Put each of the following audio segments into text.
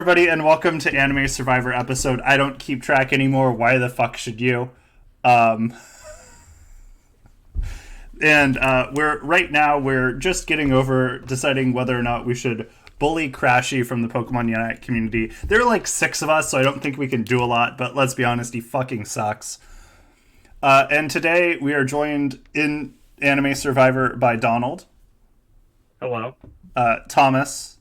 Everybody, and welcome to Anime Survivor episode. I don't keep track anymore. Why the fuck should you? Um, we're just getting over deciding whether or not we should bully Crashy from the Pokemon Unite community. There are like 6 of us, so I don't think we can do a lot. But let's be honest, he fucking sucks. And today we are joined in Anime Survivor by Donald, Hello. Thomas,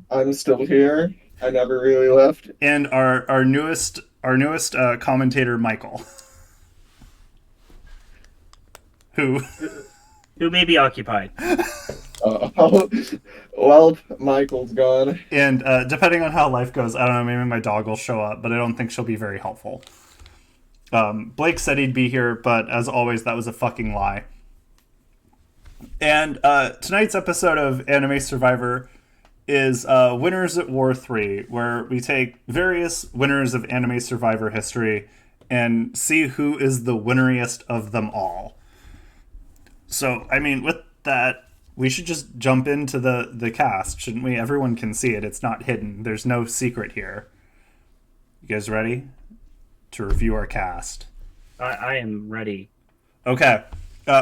I'm still here. I never really left. and our newest commentator Michael, who Who may be occupied. Oh, well, Michael's gone. and depending on how life goes, I don't know. Maybe my dog will show up, but I don't think she'll be very helpful. Blake said he'd be here, but as always, that was a fucking lie. And tonight's episode of Anime Survivor is Winners at War 3, where we take various winners of Anime Survivor history and see who is the winneriest of them all. So, I mean, with that, we should just jump into the cast, shouldn't we? Everyone can see it. It's not hidden. There's no secret here. You guys ready to review our cast? I am ready. Okay.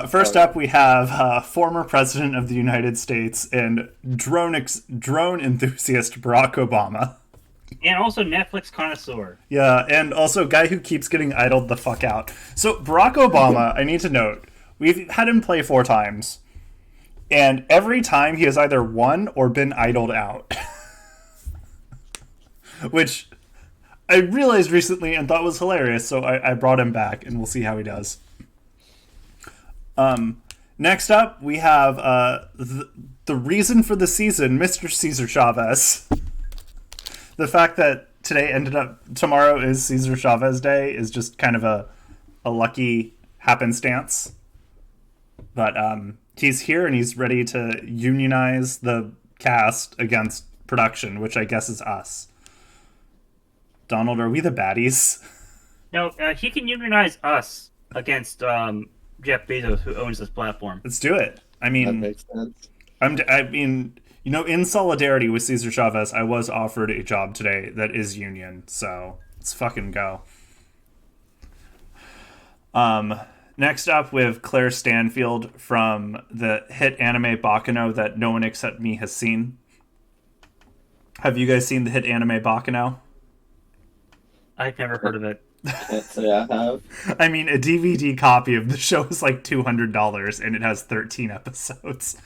First up, we have former President of the United States and drone enthusiast Barack Obama. And also Netflix connoisseur. Yeah, and also guy who keeps getting idled the fuck out. So Barack Obama, I need to note, we've had him play 4 times, and every time he has either won or been idled out. Which I realized recently and thought was hilarious, so I brought him back, and we'll see how he does. Next up, we have the reason for the season, Mr. Cesar Chavez. The fact that tomorrow is Cesar Chavez Day is just kind of a lucky happenstance. But he's here and he's ready to unionize the cast against production, which I guess is us. Donald, are we the baddies? No, he can unionize us against Jeff Bezos, who owns this platform. Let's do it. I That mean, makes sense. in solidarity with Cesar Chavez, I was offered a job today that is union, so let's fucking go. Next up, we have Claire Stanfield from the hit anime Baccano that no one except me has seen. Have you guys seen the hit anime Baccano? I've never heard of it. Can't say I have. I mean, a DVD copy of the show is like $200, and it has 13 episodes.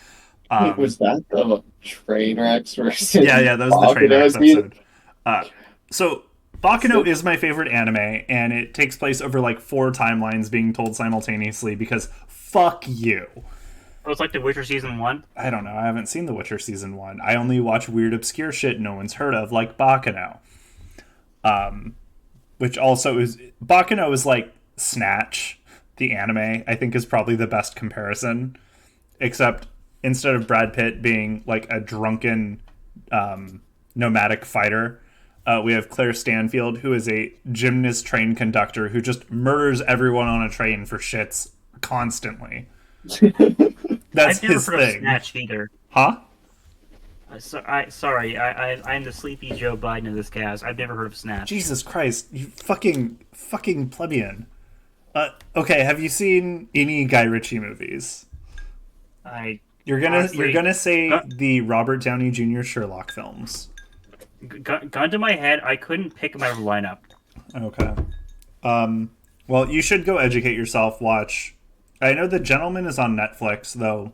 Was that the train wrecks versus? Yeah, that was the train wrecks Baccano? episode. So Baccano is my favorite anime, and it takes place over like 4 timelines being told simultaneously because fuck you. Oh, it's like The Witcher Season 1? I don't know. I haven't seen The Witcher Season 1. I only watch weird, obscure shit no one's heard of, like Baccano. Which also is... Baccano is like Snatch, the anime, I think is probably the best comparison. Except instead of Brad Pitt being like a drunken nomadic fighter, we have Claire Stanfield, who is a gymnast train conductor who just murders everyone on a train for shits constantly. That's I've never his heard of thing. Snatch either. Huh? I'm the sleepy Joe Biden of this cast. I've never heard of Snatch. Jesus Christ, you fucking plebeian. Okay, have you seen any Guy Ritchie movies? You're gonna say the Robert Downey Jr. Sherlock films. Gun to my head, I couldn't pick my lineup. Okay. Well, you should go educate yourself. Watch. I know The Gentleman is on Netflix, though.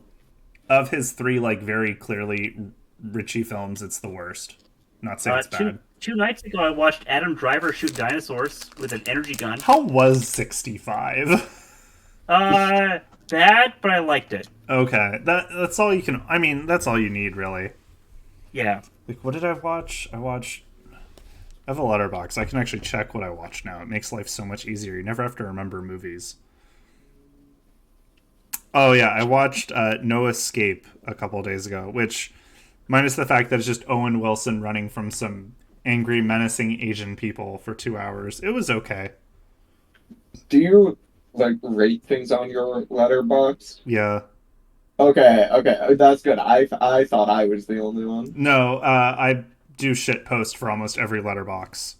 Of his 3, like, very clearly Ritchie films, it's the worst. Not saying it's bad. Two nights ago, I watched Adam Driver shoot dinosaurs with an energy gun. How was 65? Bad, but I liked it. Okay, that's all you can... I mean, that's all you need, really. Yeah. Like, what did I watch? I have a letterbox. I can actually check what I watch now. It makes life so much easier. You never have to remember movies. Oh, yeah, I watched No Escape a couple days ago, which, minus the fact that it's just Owen Wilson running from some angry, menacing Asian people for 2 hours, it was okay. Do you like rate things on your letterbox? Yeah. Okay, that's good. I thought I was the only one. No, I do shit post for almost every letterbox.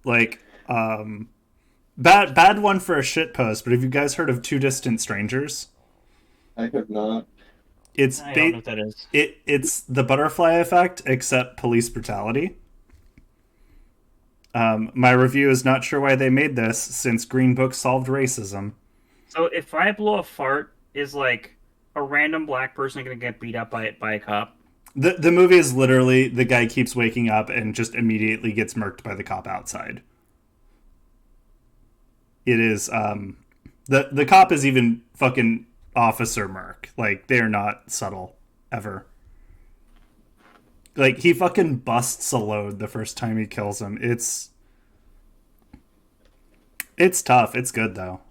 Like, bad one for a shit post, but have you guys heard of Two Distant Strangers? I have not. It's I don't know what that is. It's the butterfly effect, except police brutality. My review is not sure why they made this, since Green Book solved racism. So if I blow a fart, is like a random black person gonna get beat up by a cop? The movie is literally the guy keeps waking up and just immediately gets murked by the cop outside. It is the cop is even fucking Officer Murk. Like, they're not subtle ever. Like, he fucking busts a load the first time he kills him. It's tough. It's good though.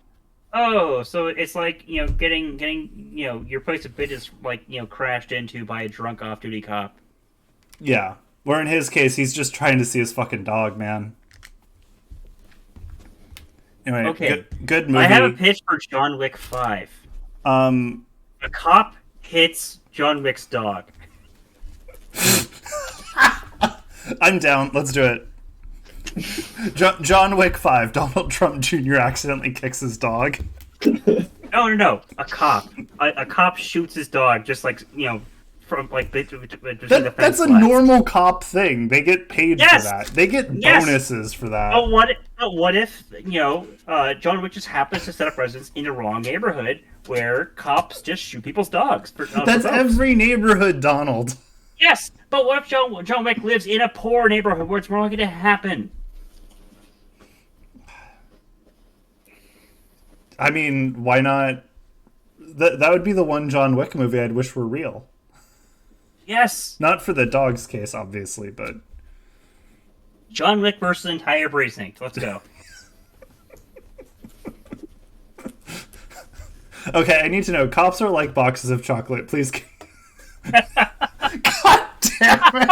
Oh, so it's like, getting your place of business like, crashed into by a drunk off-duty cop. Yeah. Or in his case, he's just trying to see his fucking dog, man. Anyway, Okay. good movie. I have a pitch for John Wick 5. A cop hits John Wick's dog. I'm down. Let's do it. John Wick 5. Donald Trump Jr. accidentally kicks his dog. No. A cop. A cop shoots his dog, just like, from like between the fence That's a lines. normal cop thing. They get paid for Yes! that. They get Yes! bonuses for that. But what if John Wick just happens to set up residence in the wrong neighborhood where cops just shoot people's dogs? That's every neighborhood, Donald. Yes, but what if John Wick lives in a poor neighborhood where it's more likely to happen? I mean, why not? That would be the one John Wick movie I'd wish were real. Yes, Not for the dog's case, obviously, but John Wick versus the entire precinct. Let's go. okay. I need to know. Cops are like boxes of chocolate. Please. God damn it!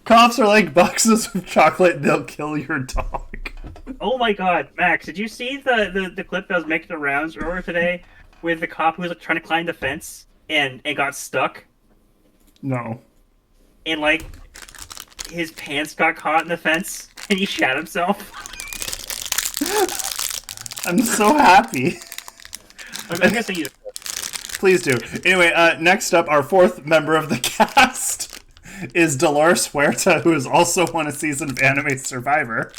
Cops are like boxes of chocolate. They'll kill your dog. Oh my God, Max! Did you see the clip that was making the rounds earlier today with the cop who was like, trying to climb the fence and got stuck? No. And like his pants got caught in the fence and he shat himself. I'm so happy. I'm gonna say you. Please do. Anyway, next up, our fourth member of the cast is Dolores Huerta, who has also won a season of Anime Survivor.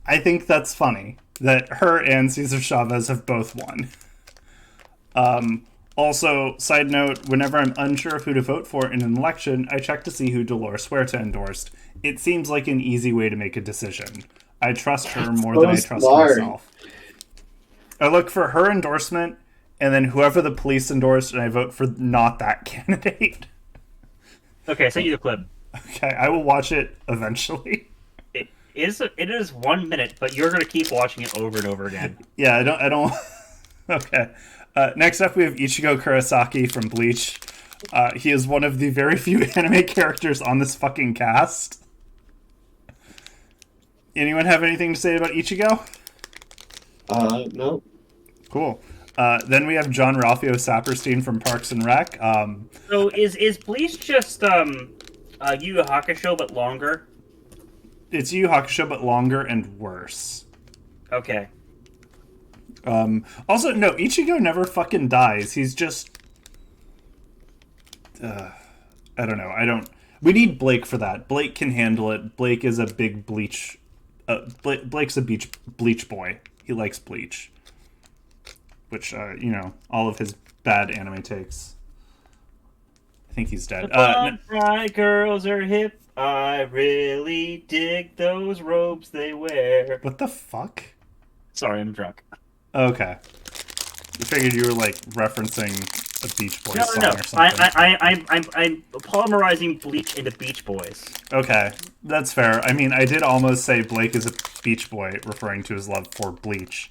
I think that's funny that her and Cesar Chavez have both won. Also, side note, whenever I'm unsure of who to vote for in an election, I check to see who Dolores Huerta endorsed. It seems like an easy way to make a decision. I trust her more than I trust myself. I look for her endorsement, and then whoever the police endorsed, and I vote for not that candidate. Okay, I sent you the clip. Okay, I will watch it eventually. It is 1 minute, but you're gonna keep watching it over and over again. Yeah, I don't. Okay. Next up, we have Ichigo Kurosaki from Bleach. He is one of the very few anime characters on this fucking cast. Anyone have anything to say about Ichigo? No. Cool. Then we have John Ralphio Saperstein from Parks and Rec. So is Bleach just Yu Yu Hakusho but longer? It's Yu Yu Hakusho, but longer and worse. Okay. Also, no, Ichigo never fucking dies. He's just... I don't know. We need Blake for that. Blake can handle it. Blake is a big Bleach... Blake's a Bleach boy. He likes Bleach. Which, all of his bad anime takes. I think he's dead. My girls are hip. I really dig those robes they wear. What the fuck? Sorry, I'm drunk. Okay. I figured you were, referencing a Beach Boys song No. or something. I'm polymerizing Bleach into Beach Boys. Okay, that's fair. I mean, I did almost say Blake is a Beach Boy, referring to his love for Bleach.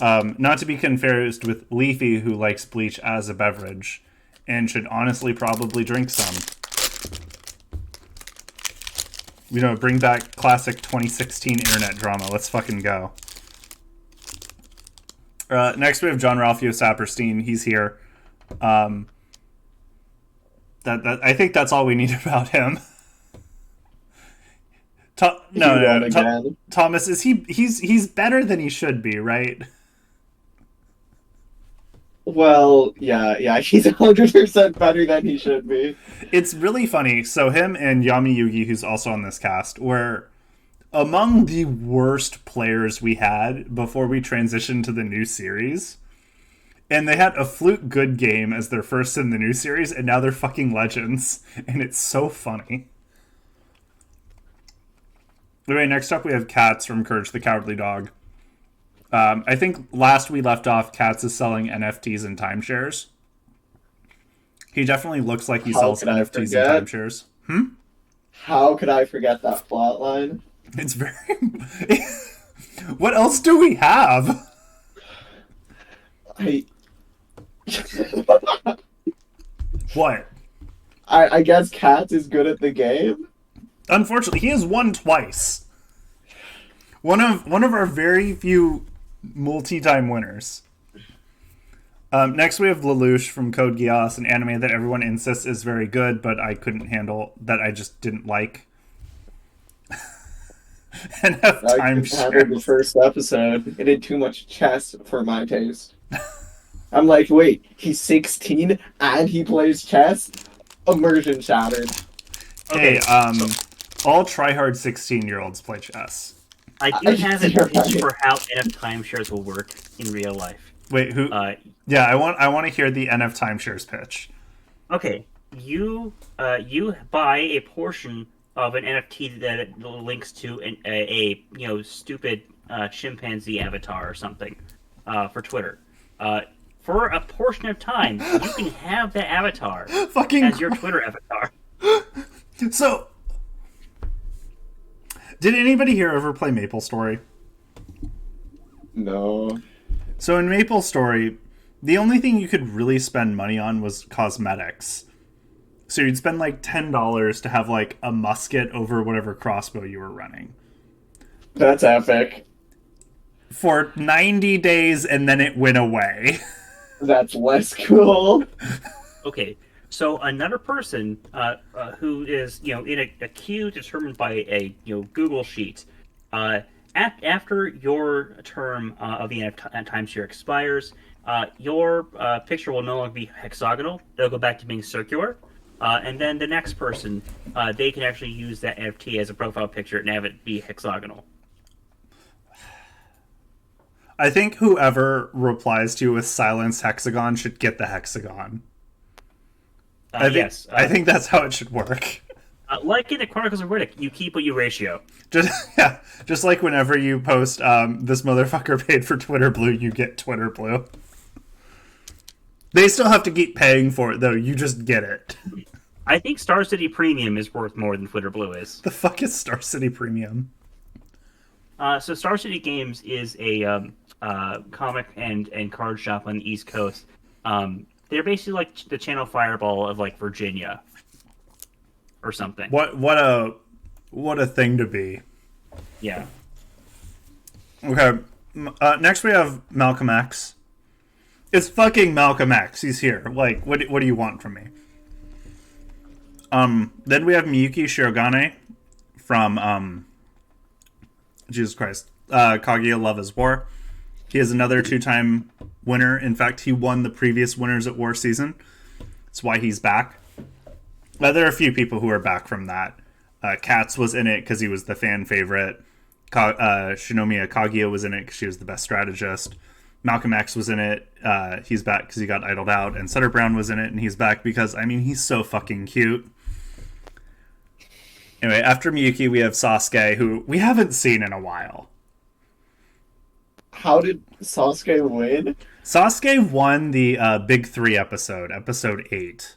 Not to be confused with Leafy, who likes Bleach as a beverage, and should honestly probably drink some. Bring back classic 2016 internet drama. Let's fucking go. Next we have John Ralphio Saperstein. He's here. That I think that's all we need about him. Thomas, is he's better than he should be, right? Well, yeah, he's 100% better than he should be. It's really funny. So him and Yami Yugi, who's also on this cast, were among the worst players we had before we transitioned to the new series. And they had a fluke good game as their first in the new series, and now they're fucking legends. And it's so funny. Anyway, next up we have Katz from Courage the Cowardly Dog. I think last we left off, Katz is selling NFTs and timeshares. He definitely looks like he sells NFTs and timeshares. How could I forget that plot line? It's very... What else do we have? What? I guess Katz is good at the game. Unfortunately, he has won twice. One of our very few multi-time winners. Next, we have Lelouch from Code Geass, an anime that everyone insists is very good, but I couldn't handle, that I just didn't like. And have time handled the first episode. It did too much chess for my taste. I'm like, wait, he's 16 and he plays chess? Immersion shattered. Okay, all tryhard 16-year-olds play chess. I do have a pitch for how NF timeshares will work in real life. Wait, who? Yeah, I want to hear the NF timeshares pitch. Okay, you buy a portion of an NFT that links to a stupid chimpanzee avatar or something for Twitter. For a portion of time, you can have that avatar as your Twitter avatar. So, did anybody here ever play MapleStory? No. So in MapleStory, the only thing you could really spend money on was cosmetics. So you'd spend like $10 to have like a musket over whatever crossbow you were running. That's epic. For 90 days and then it went away. That's less cool. Okay, so another person who is in a queue determined by a Google sheet, after your term of the timeshare expires, your picture will no longer be hexagonal. It'll go back to being circular, and then the next person they can actually use that NFT as a profile picture and have it be hexagonal. I think whoever replies to you with silence hexagon should get the hexagon. I think that's how it should work. Like in the Chronicles of Riddick, you keep what you ratio. Just like whenever you post this motherfucker paid for Twitter Blue, you get Twitter Blue. They still have to keep paying for it though. You just get it. I think Star City Premium is worth more than Twitter Blue is. The fuck is Star City Premium? So Star City Games is a comic and card shop on the East Coast. They're basically like the Channel Fireball of like Virginia, or something. What a thing to be. Yeah. Okay. Next we have Malcolm X. It's fucking Malcolm X. He's here. Like, what do you want from me? Then we have Miyuki Shirogane from Jesus Christ, Kaguya Love is War. He is another 2-time winner. In fact, he won the previous Winners at War season. That's why he's back. There are a few people who are back from that. Katz was in it because he was the fan favorite. Shinomiya Kaguya was in it because she was the best strategist. Malcolm X was in it. He's back because he got idled out. And Sutter Brown was in it, and he's back because, he's so fucking cute. Anyway, after Miyuki, we have Sasuke, who we haven't seen in a while. How did Sasuke win? Sasuke won the Big 3 episode 8.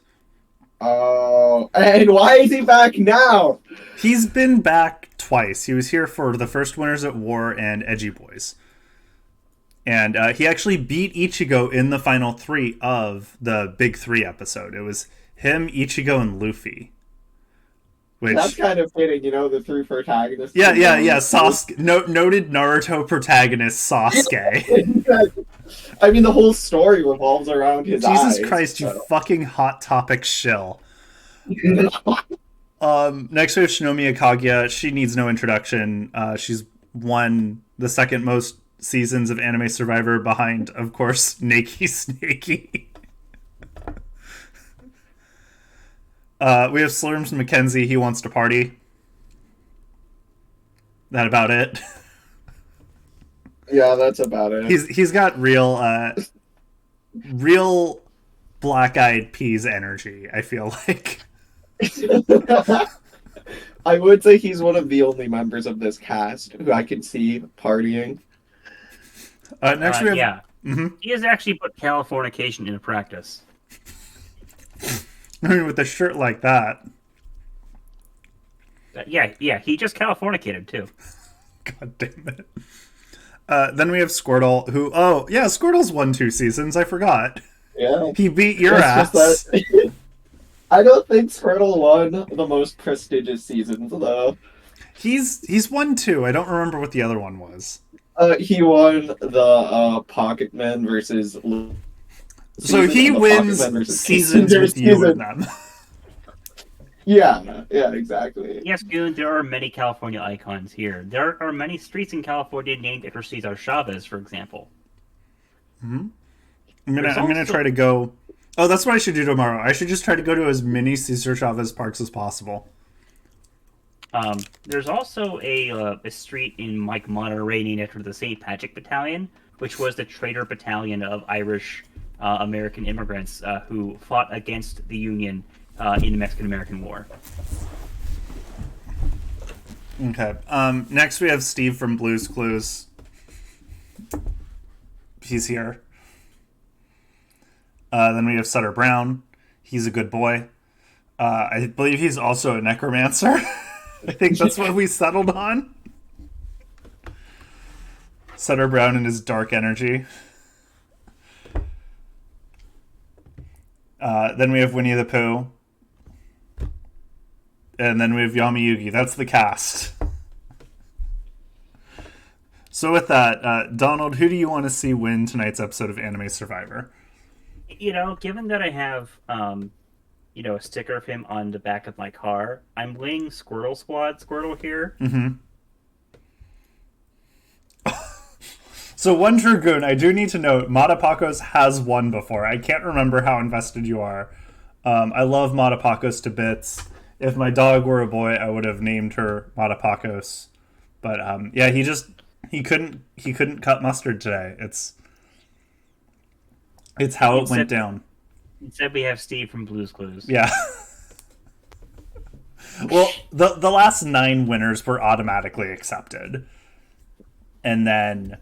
Oh, and why is he back now? He's been back twice. He was here for the first Winners at War and Edgy Boys. And he actually beat Ichigo in the final 3 of the Big 3 episode. It was him, Ichigo, and Luffy. That's kind of fitting, the 3 protagonists. Yeah. Sasuke, noted Naruto protagonist Sasuke. The whole story revolves around his eyes. Jesus Christ, you fucking Hot Topic shill. Next we have Shinomiya Kaguya. She needs no introduction. She's won the second most seasons of Anime Survivor behind, of course, Nakey Snakey. We have Slurms McKenzie. He wants to party. That about it. Yeah, that's about it. He's got real Black Eyed Peas energy, I feel like. I would say he's one of the only members of this cast who I can see partying. Next we have Yeah. He has actually put Californication into practice. I mean, with a shirt like that. Yeah, he just Californicated too. God damn it. Then we have Squirtle, who Squirtle's won 2 seasons, I forgot. Yeah. He beat your It's ass. just that- I don't think Squirtle won the most prestigious seasons, though. He's won 2. I don't remember what the other one was. He won the Pocketman versus. So season he and the wins Pocketman versus seasons with you in them. Yeah, exactly. Yes, Goon, there are many California icons here. There are many streets in California named after Cesar Chavez, for example. I'm gonna try to go. Oh, that's what I should do tomorrow. I should just try to go to as many Cesar Chavez parks as possible. There's also a street in Monterey named after the St. Patrick Battalion, which was the traitor battalion of Irish American immigrants who fought against the Union in the Mexican-American War. Okay. Next we have Steve from Blue's Clues. He's here. Then we have Sutter Brown. He's a good boy. I believe he's also a necromancer. I think that's what we settled on. Sutter Brown and his dark energy. Then we have Winnie the Pooh. And then we have Yami Yugi. That's the cast. So with that, Donald, who do you want to see win tonight's episode of Anime Survivor? Given that I have, a sticker of him on the back of my car, I'm winning Squirtle Squad Squirtle here. Mm-hmm. So one Dragoon, I do need to note, Matapakos has won before. I can't remember how invested you are. I love Matapakos to bits. If my dog were a boy, I would have named her Matapakos. But he couldn't cut mustard today. It's how it went down. Instead, we have Steve from Blue's Clues. Yeah. Well, the last 9 winners were automatically accepted. And then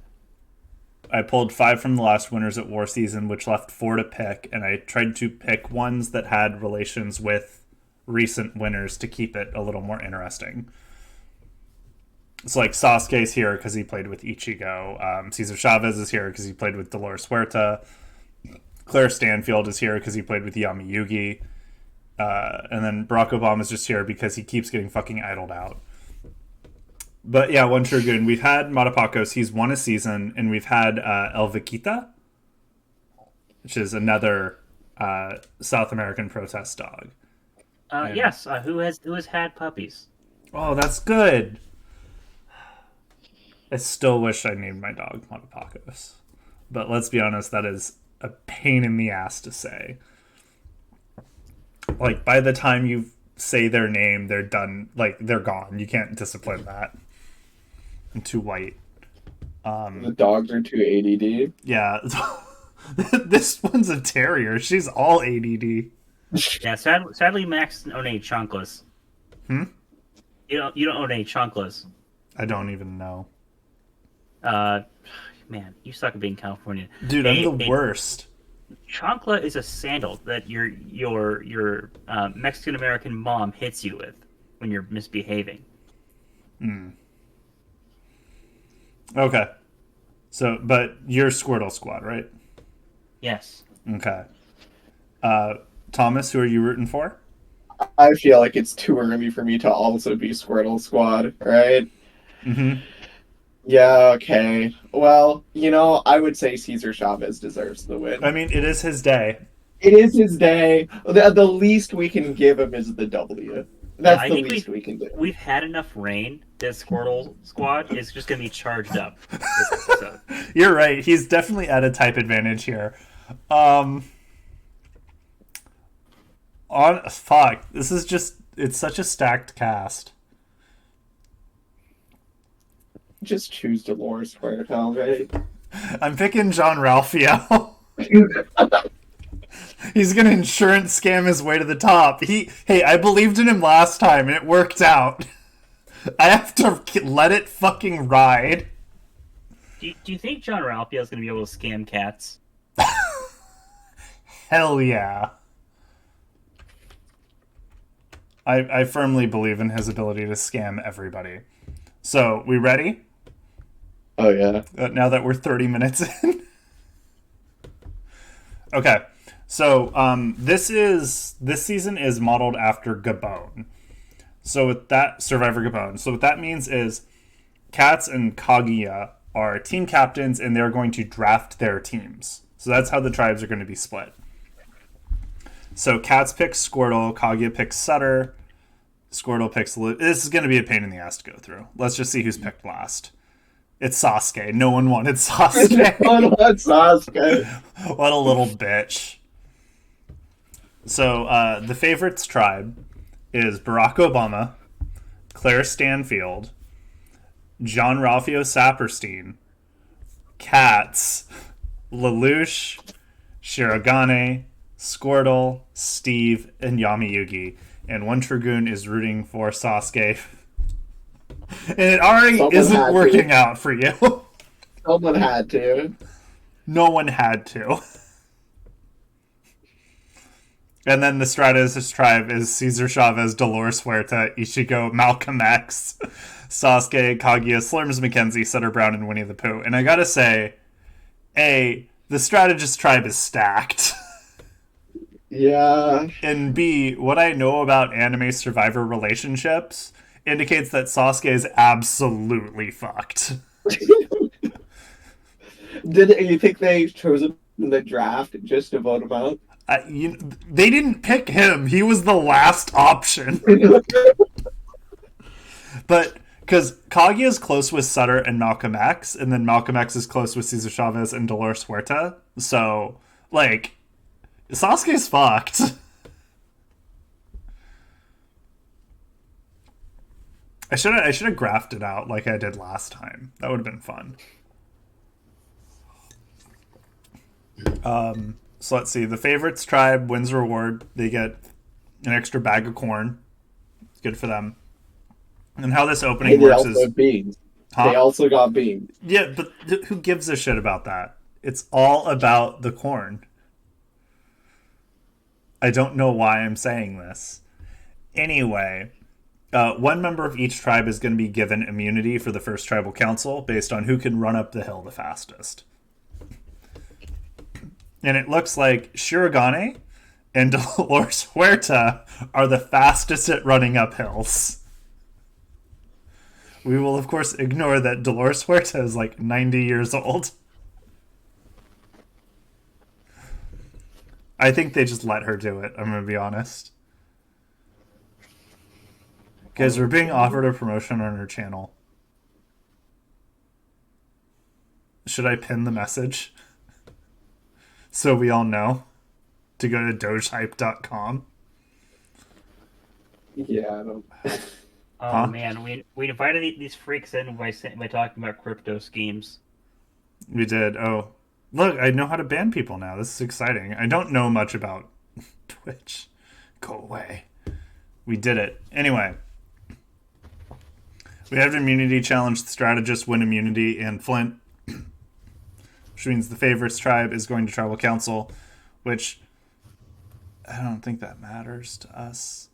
I pulled 5 from the last winners at War Season, which left 4 to pick, and I tried to pick ones that had relations with recent winners to keep it a little more interesting. So like Sasuke's here because he played with Ichigo. Cesar Chavez is here because he played with Dolores Huerta. Claire Stanfield is here because he played with Yami Yugi. And then Barack Obama is just here because he keeps getting fucking idled out. But yeah, one Shogun. We've had Matapakos. He's won a season. And we've had El Vaquita, which is another South American protest dog. Yes, who has had puppies? Oh, that's good. I still wish I named my dog Matapakos. But let's be honest, that is a pain in the ass to say. Like, by the time you say their name, they're done. Like, they're gone. You can't discipline that. I'm too white. The dogs are too ADD. Yeah. This one's a terrier. She's all ADD. Yeah, sadly, Max doesn't own any chunkless. You don't own any chunkless. I don't even know. Man, you suck at being Californian. Dude, I'm the worst. Chancla is a sandal that your Mexican American mom hits you with when you're misbehaving. Okay. So, but you're Squirtle Squad, right? Yes. Okay. Thomas, who are you rooting for? I feel like it's too early for me to also be Squirtle Squad, right? Mm-hmm. Yeah, okay. Well, I would say Cesar Chavez deserves the win. I mean, it is his day. It is his day. The least we can give him is the W. That's I the think least we can do. we've had enough rain. This Squirtle squad is just going to be charged up this episode. You're right. He's definitely at a type advantage here. Fuck. This is just, it's such a stacked cast. Just choose Dolores Huerta, right? I'm picking John Ralphio. He's gonna insurance scam his way to the top. Hey, I believed in him last time and it worked out. I have to let it fucking ride. Do you think John Ralphio is going to be able to scam cats? Hell yeah. I firmly believe in his ability to scam everybody. So, we ready? Oh yeah. Now that we're 30 minutes in. Okay. So, this season is modeled after Gabon. So with that, Survivor Gabon. So what that means is Katz and Kaguya are team captains and they're going to draft their teams. So that's how the tribes are going to be split. So Katz picks Squirtle, Kaguya picks Sutter, Squirtle picks... This is going to be a pain in the ass to go through. Let's just see who's picked last. It's Sasuke. No one wanted Sasuke. No one wants Sasuke. What a little bitch. So the favorites tribe is Barack Obama, Claire Stanfield, John Ralphio Saperstein, Katz, Lelouch, Shirogane, Squirtle, Steve, and Yami-Yugi. And one Dragoon is rooting for Sasuke. And it already isn't working out for you. Someone had to. No one had to. And then the strategist tribe is Cesar Chavez, Dolores Huerta, Ichigo, Malcolm X, Sasuke, Kaguya, Slurms McKenzie, Sutter Brown, and Winnie the Pooh. And I gotta say, A, the strategist tribe is stacked. Yeah. And B, what I know about anime survivor relationships indicates that Sasuke is absolutely fucked. Did you think they chose him in the draft just to vote him out? They didn't pick him. He was the last option. But because Kaguya is close with Sutter and Malcolm X, and then Malcolm X is close with Cesar Chavez and Dolores Huerta, so like Sasuke's fucked. I should have graphed it out like I did last time. That would have been fun. So let's see. The favorites tribe wins a reward. They get an extra bag of corn. It's good for them. And how this opening works is beans. Huh? They also got beans. Yeah, but who gives a shit about that? It's all about the corn. I don't know why I'm saying this. Anyway, one member of each tribe is going to be given immunity for the first tribal council based on who can run up the hill the fastest. And it looks like Shirogane and Dolores Huerta are the fastest at running up hills. We will, of course, ignore that Dolores Huerta is like 90 years old. I think they just let her do it, I'm going to be honest. Guys, we're being offered a promotion on her channel. Should I pin the message? So we all know to go to dogehype.com. Yeah, I don't... Oh Huh? man, we invited these freaks in by talking about crypto schemes. We did. Oh, look, I know how to ban people now. This is exciting. I don't know much about Twitch. Go away. We did it. Anyway. We have an immunity challenge. The strategists win immunity in Flint. Which means the favorites tribe is going to tribal council, which I don't think that matters to us.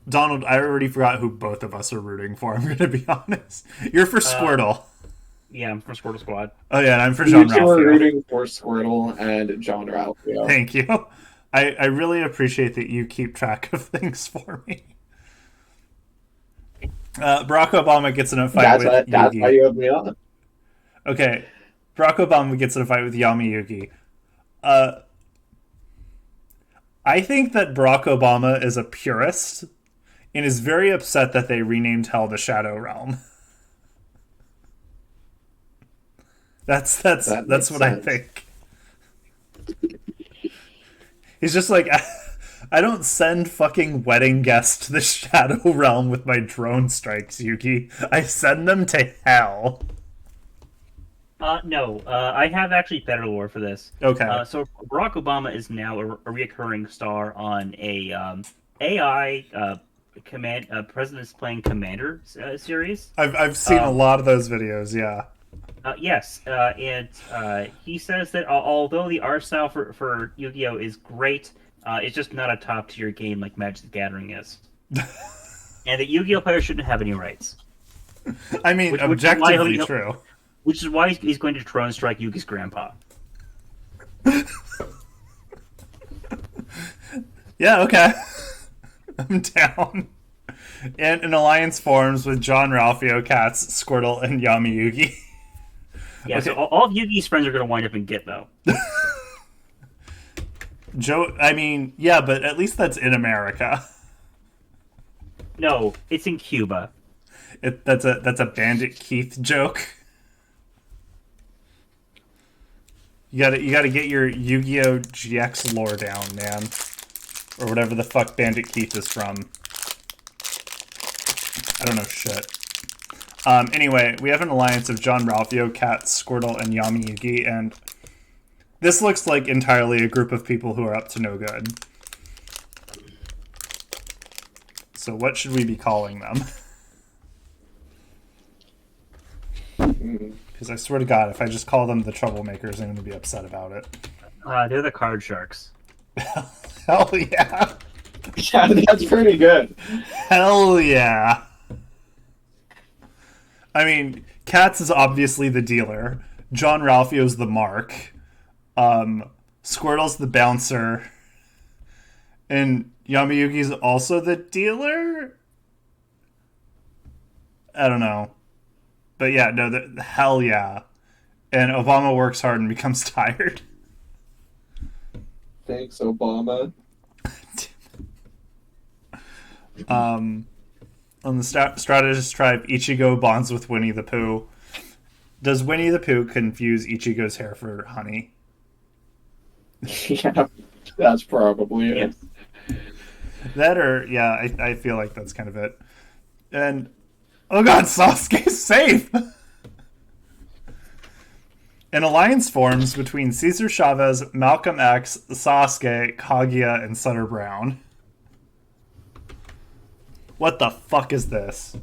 Donald, I already forgot who both of us are rooting for. I'm going to be honest. You're for Squirtle. Yeah, I'm from Squirtle Squad. Oh yeah, and I'm for John You two are Ralphio. rooting for Squirtle and John Ralphio. Thank you. I really appreciate that you keep track of things for me. Barack Obama gets in a fight with That's Yugi. why you have me on. Okay, Barack Obama gets in a fight with Yami Yugi. I think that Barack Obama is a purist and is very upset that they renamed hell the Shadow Realm. That's That makes what I sense. think. He's just like, I don't send fucking wedding guests to the Shadow Realm with my drone strikes, Yuki. I send them to hell. No, I have actually better lore for this. Okay. So Barack Obama is now a reoccurring star on a AI command President's Playing Commander series. I've seen a Um, lot of those videos, yeah. yes, and he says that although the art style for Yu-Gi-Oh is great, it's just not a top tier game like Magic the Gathering is, and that Yu-Gi-Oh players shouldn't have any rights. I mean, Which is why objectively true. Which is why he's going to drone strike Yugi's grandpa. Yeah, okay. I'm down. And an alliance forms with John Ralphio, Katz, Squirtle, and Yami Yugi. Yeah, Okay. so all of Yugi's friends are going to wind up in Git, though. Joe, I mean, yeah, but at least that's in America. No, it's in Cuba. That's a Bandit Keith joke. You gotta get your Yu-Gi-Oh! GX lore down, man. Or whatever the fuck Bandit Keith is from. I don't know shit. Anyway, we have an alliance of John Ralphio, Kat, Squirtle, and Yami Yugi, and this looks like entirely a group of people who are up to no good. So what should we be calling them? Because I swear to God, if I just call them the troublemakers, I'm going to be upset about it. They're the card sharks. Hell yeah. Yeah, that's pretty good. Hell yeah. I mean, Katz is obviously the dealer. John Ralphio's the mark. Squirtle's the bouncer. And Yamayuki's also the dealer? I don't know. But yeah, no, hell yeah. And Obama works hard and becomes tired. Thanks, Obama. On the strategist tribe, Ichigo bonds with Winnie the Pooh. Does Winnie the Pooh confuse Ichigo's hair for honey? Yeah, that's probably it. Yes. That or, yeah, I feel like that's kind of it. And, oh god, Sasuke's safe! An alliance forms between Cesar Chavez, Malcolm X, Sasuke, Kaguya, and Sutter Brown. What the fuck is this?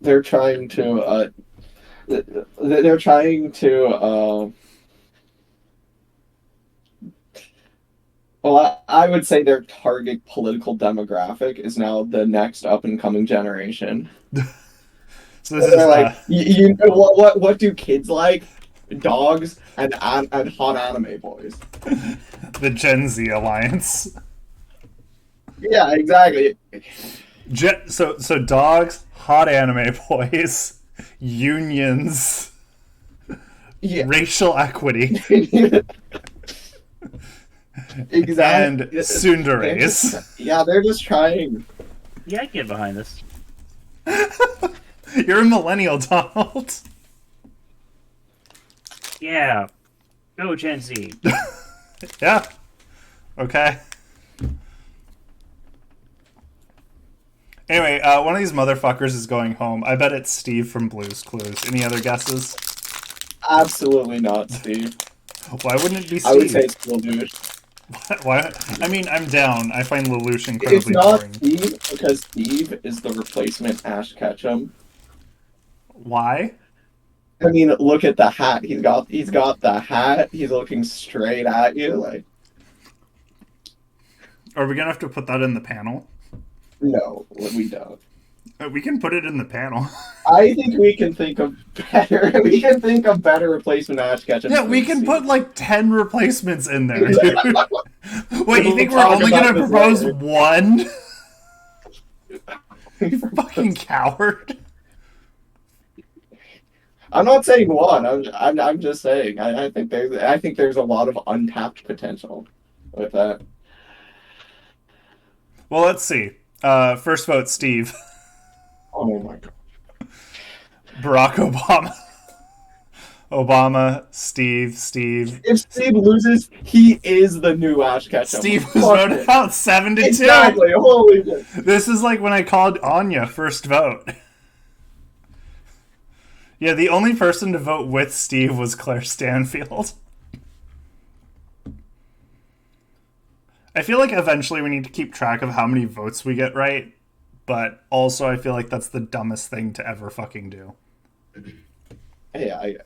They're trying to. They're trying to. Well, I would say their target political demographic is now the next up and coming generation. So this is They're like, you know what do kids like? Dogs and hot anime boys. the Gen Z alliance. Yeah, exactly. So dogs, hot anime boys, unions, Yeah, racial equity, exactly. and tsunderes. Yeah, they're just trying. Yeah, I can get behind this. You're a millennial, Donald. Yeah. Go Gen Z. Yeah. Okay. Anyway, one of these motherfuckers is going home. I bet it's Steve from Blue's Clues. Any other guesses? Absolutely not, Steve. Why wouldn't it be I would Steve? say school dude. Why? I mean, I'm down. I find Lelouch It's incredibly not boring. Steve because Steve is the replacement Ash Ketchum. Why? I mean, look at the hat. He's got the hat. He's looking straight at you. Like, Are we gonna have to put that in the panel? no, we don't. We can put it in the panel. I think we can think of better. We can think of better replacement Ash Ketchum. Yeah, we can put like 10 replacements in there, dude. Wait, you think we're We'll only talk gonna about this propose later. one? You fucking coward. I'm not saying one. I'm just saying. I think there's a lot of untapped potential with that. Well, let's see. First vote, Steve. Oh my god. Barack Obama. Obama, Steve. If Steve loses, he is the new Ash Ketchum. Steve was Fuck voted it. out 7-2. Exactly. Holy shit. This is like when I called Anya first vote. Yeah, the only person to vote with Steve was Claire Stanfield. I feel like eventually we need to keep track of how many votes we get right, but also I feel like that's the dumbest thing to ever fucking do. Hey,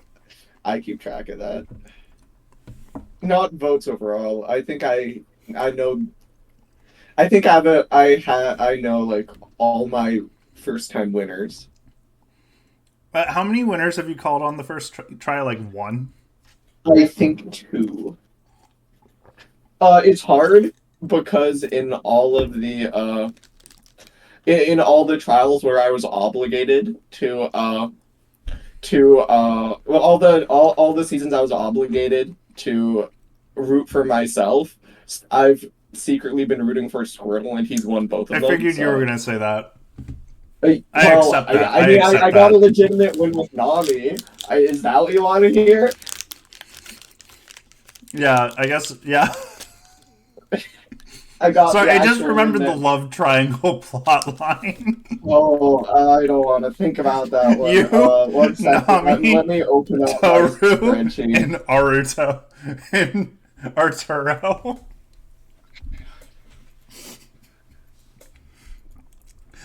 I keep track of that. Not votes overall. I think I know. I think I know like all my first time winners. How many winners have you called on the first try? Like one? I think 2. It's hard because in all of the in all the trials where I was obligated to well, all the seasons I was obligated to root for myself, I've secretly been rooting for Squirtle, and he's won both of I them. figured you so- were going to say that. I accept that. I mean, accept I got that. a legitimate win with Nami. Is that what you want to hear? Yeah, I guess, yeah. I got. Sorry, the I just actual remembered win the love triangle plot line. Oh, I don't want to think about that one. You, 1 second. Nami, Let me open up my Toru, spreadsheet. and Aruto, and Arturo.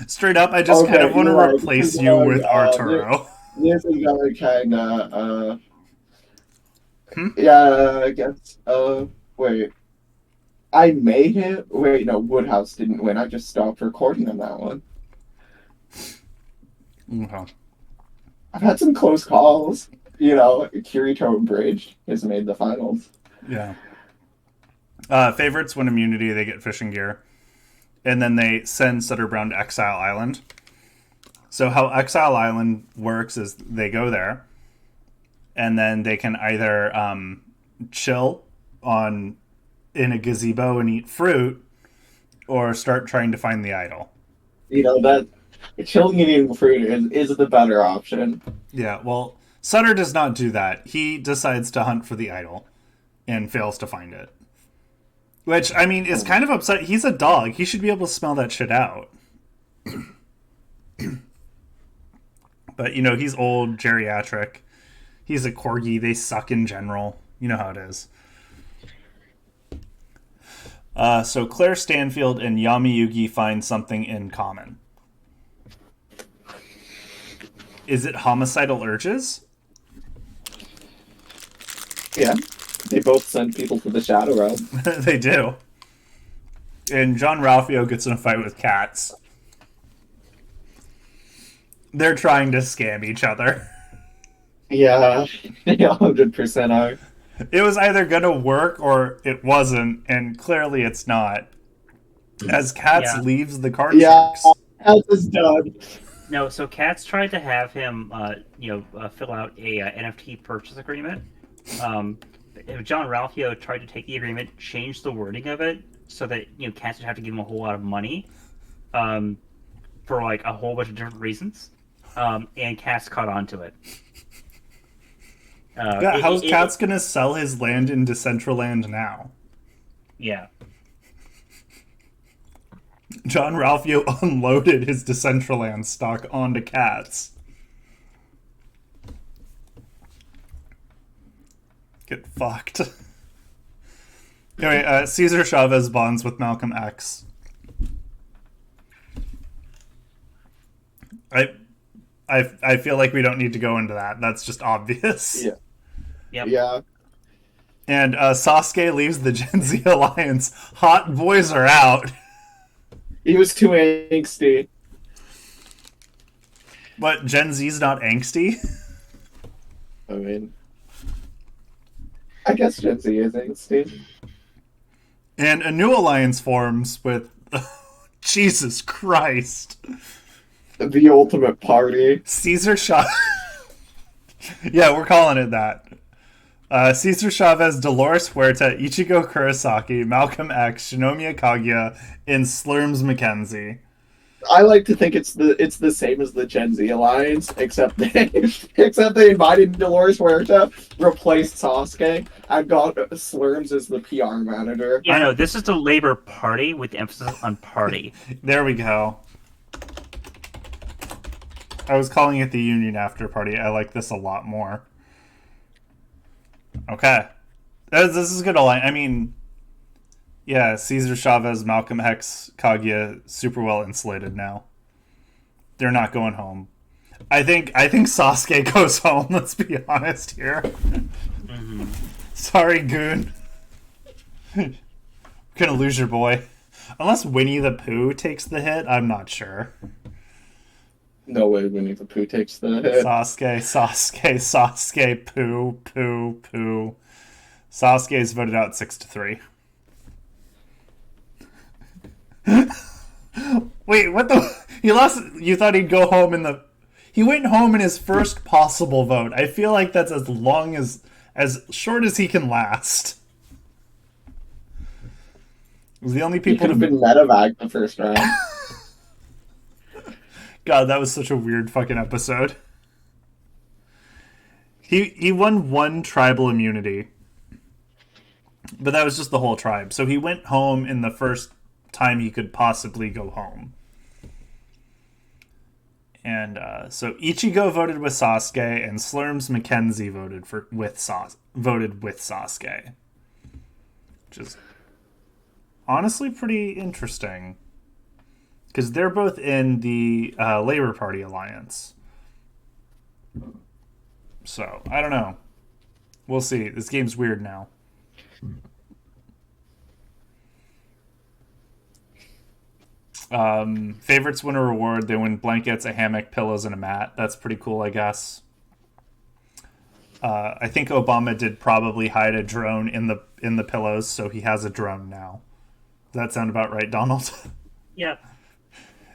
Straight up, I just kind of want to you're right. replace This you is with going, Arturo. This is going kind of, Hmm? yeah, I guess, wait. I may have, wait, no, Woodhouse didn't win. I just stopped recording on that one. Okay. I've had some close calls. You know, Kirito Bridge has made the finals. Yeah. Favorites win immunity, they get fishing gear. And then they send Sutter Brown to Exile Island. So how Exile Island works is they go there, and then they can either chill in a gazebo and eat fruit, or start trying to find the idol. You know, that chilling and eating fruit is the better option. Yeah, well, Sutter does not do that. He decides to hunt for the idol and fails to find it. Which, I mean, is kind of upset. He's a dog. He should be able to smell that shit out. But, you know, he's old, geriatric. He's a corgi. They suck in general. You know how it is. So Claire Stanfield and Yami Yugi find something in common. Is it homicidal urges? Yeah. They both send people to the Shadow Realm. They do. And John Ralphio gets in a fight with cats. They're trying to scam each other. Yeah, they 100% are. It was either going to work or it wasn't, and clearly it's not. As Cats leaves the card tricks. Cats is done. No, so Katz tried to have him, fill out a NFT purchase agreement. John Ralphio tried to take the agreement, change the wording of it, so that Katz would have to give him a whole lot of money, for like a whole bunch of different reasons. And Katz caught on to it. How's Katz gonna sell his land in Decentraland now? Yeah. John Ralphio unloaded his Decentraland stock onto Katz. Get fucked. Anyway, Cesar Chavez bonds with Malcolm X. I feel like we don't need to go into that. That's just obvious. Yeah. Yep. Yeah. And Sasuke leaves the Gen Z Alliance. Hot boys are out. He was too angsty. But Gen Z's not angsty? I mean, I guess Gen Z is angsty. And a new alliance forms with... Jesus Christ. The ultimate party. Caesar Chavez... Yeah, we're calling it that. Cesar Chavez, Dolores Huerta, Ichigo Kurosaki, Malcolm X, Shinomiya Kaguya, and Slurms McKenzie. I like to think it's the same as the Gen Z alliance, except they invited Dolores Huerta, replaced Sasuke, and got Slurms as the PR manager. Yeah, no, this is the Labor Party with emphasis on party. There we go. I was calling it the Union After Party. I like this a lot more. Okay. This is good align. I mean, yeah, Cesar Chavez, Malcolm X, Kaguya, super well insulated now. They're not going home. I think Sasuke goes home, let's be honest here. Mm-hmm. Sorry, Goon. You're gonna lose your boy. Unless Winnie the Pooh takes the hit, I'm not sure. No way Winnie the Pooh takes the hit. Sasuke, Pooh. Sasuke is voted out 6-3. Wait, what the? He lost. You thought he'd go home in the? He went home in his first possible vote. I feel like that's as short as he can last. It was the only He people could to have been medevac the first round. God, that was such a weird fucking episode. He won one tribal immunity, but that was just the whole tribe. So he went home in the first time he could possibly go home. And so Ichigo voted with Sasuke, and Slurms McKenzie voted with Sasuke, which is honestly pretty interesting because they're both in the Labor Party alliance. So I don't know. We'll see. This game's weird now. Favorites win a reward. They win blankets, a hammock, pillows, and a mat. That's pretty cool, I guess. I think Obama did probably hide a drone in the pillows, so he has a drone now. Does that sound about right, Donald? Yeah.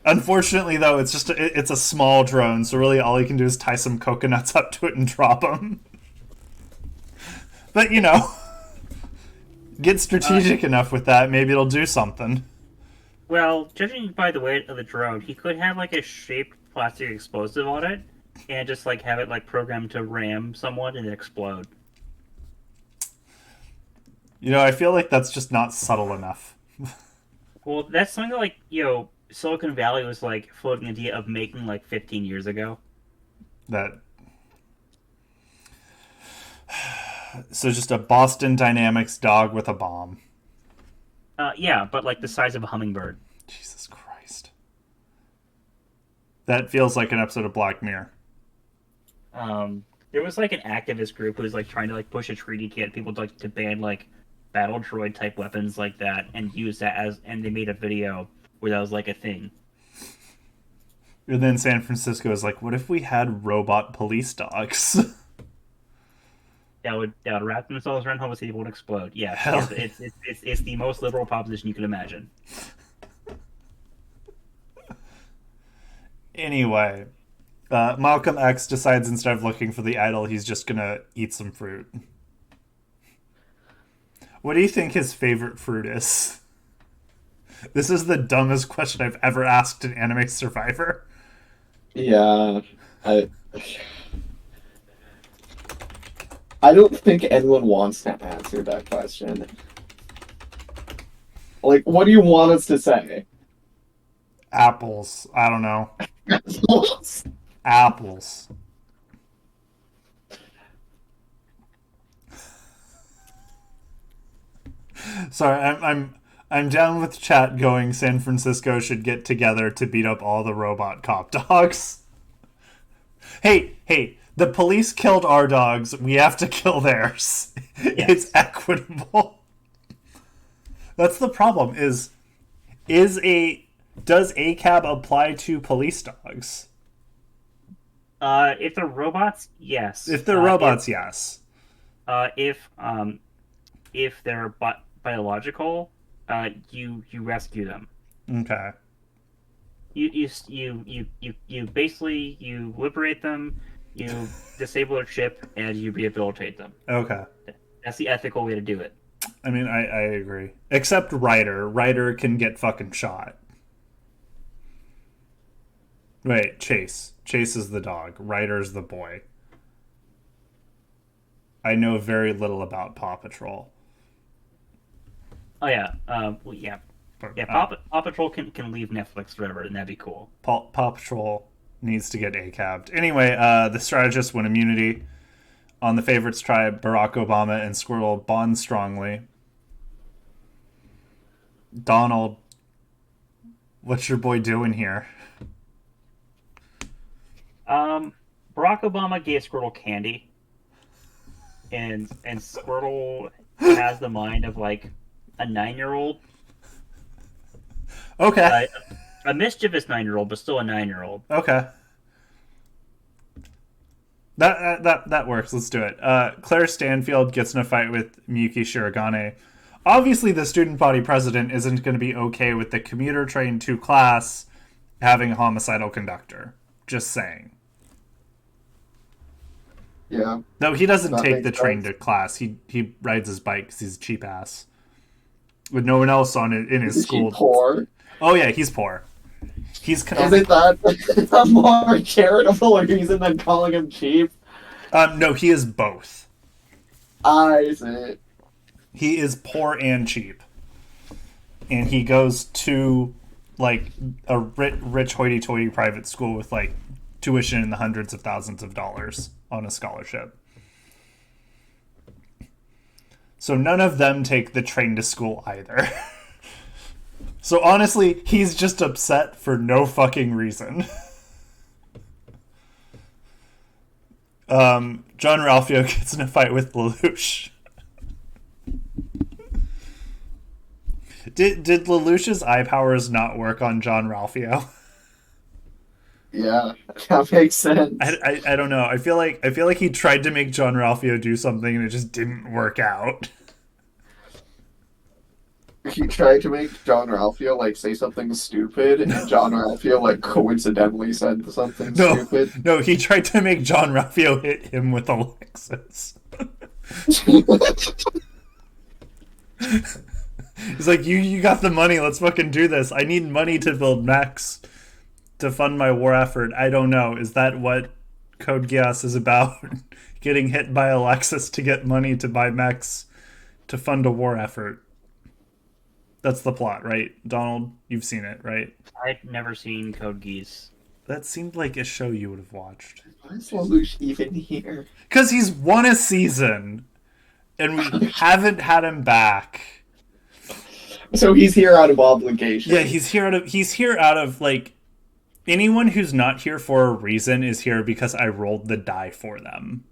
Unfortunately, though, it's a small drone, so really all he can do is tie some coconuts up to it and drop them. But get strategic enough with that. Maybe it'll do something. Well, judging by the weight of the drone, he could have like a shaped plastic explosive on it, and just like have it like programmed to ram someone and explode. I feel like that's just not subtle enough. Well, that's something like Silicon Valley was like floating the idea of making like 15 years ago. So just a Boston Dynamics dog with a bomb. Yeah, but like the size of a hummingbird. Jesus Christ. That feels like an episode of Black Mirror. There was like an activist group who was like trying to like push a treaty to get people to ban like battle droid type weapons like that and use that and they made a video where that was like a thing. And then San Francisco is like, what if we had robot police dogs? That would wrap themselves around homeless people and explode. Yeah, Hell. it's the most liberal proposition you can imagine. Anyway, Malcolm X decides instead of looking for the idol, he's just gonna eat some fruit. What do you think his favorite fruit is? This is the dumbest question I've ever asked an anime survivor. Yeah, I don't think anyone wants to answer that question. Like, what do you want us to say? Apples. I don't know. Apples. Sorry, I'm down with chat going San Francisco should get together to beat up all the robot cop dogs. Hey, the police killed our dogs. We have to kill theirs. Yes. It's equitable. That's the problem does ACAB apply to police dogs? If they're robots, yes. If they're robots, yes. If they're biological, you rescue them. Okay. You basically liberate them. You disable their chip and you rehabilitate them. Okay. That's the ethical way to do it. I mean, I agree. Except Ryder. Ryder can get fucking shot. Wait, Chase. Chase is the dog. Ryder's the boy. I know very little about Paw Patrol. Oh yeah, well, yeah. Yeah, Paw Patrol can leave Netflix forever, and that'd be cool. Paw Patrol needs to get ACAB'd. Anyway, the strategists win immunity. On the favorites tribe, Barack Obama and Squirtle bond strongly. Donald, what's your boy doing here? Barack Obama gave Squirtle candy, and Squirtle has the mind of like a 9-year-old. Okay. A mischievous 9-year-old, but still a 9-year-old. Okay. That works. Let's do it. Claire Stanfield gets in a fight with Miyuki Shirogane. Obviously, the student body president isn't going to be okay with the commuter train 2 class having a homicidal conductor. Just saying. Yeah. No, he doesn't That take makes the train sense. to class. He rides his bike because he's a cheap ass. With no one else on it in his Is school. he poor? Oh yeah, he's poor. He's Is it that more charitable reason than calling him cheap? no, he is both. I see. He is poor and cheap, and he goes to like a rich hoity-toity private school with like tuition in the hundreds of thousands of dollars on a scholarship. So none of them take the train to school either. So honestly, he's just upset for no fucking reason. John Ralphio gets in a fight with Lelouch. Did Lelouch's eye powers not work on John Ralphio? Yeah, that makes sense. I don't know. I feel like he tried to make John Ralphio do something and it just didn't work out. He tried to make John Ralphio like say something stupid, and John Ralphio like coincidentally said something stupid. No, he tried to make John Ralphio hit him with a Lexus. He's like, you got the money, let's fucking do this. I need money to build mechs to fund my war effort. I don't know. Is that what Code Geass is about? Getting hit by a Lexus to get money to buy mechs to fund a war effort. That's the plot, right? Donald, you've seen it, right? I've never seen Code Geass. That seemed like a show you would have watched. Why is Lelouch even here? Because he's won a season, and we haven't had him back. So he's here out of obligation. Yeah, he's here out of like anyone who's not here for a reason is here because I rolled the die for them.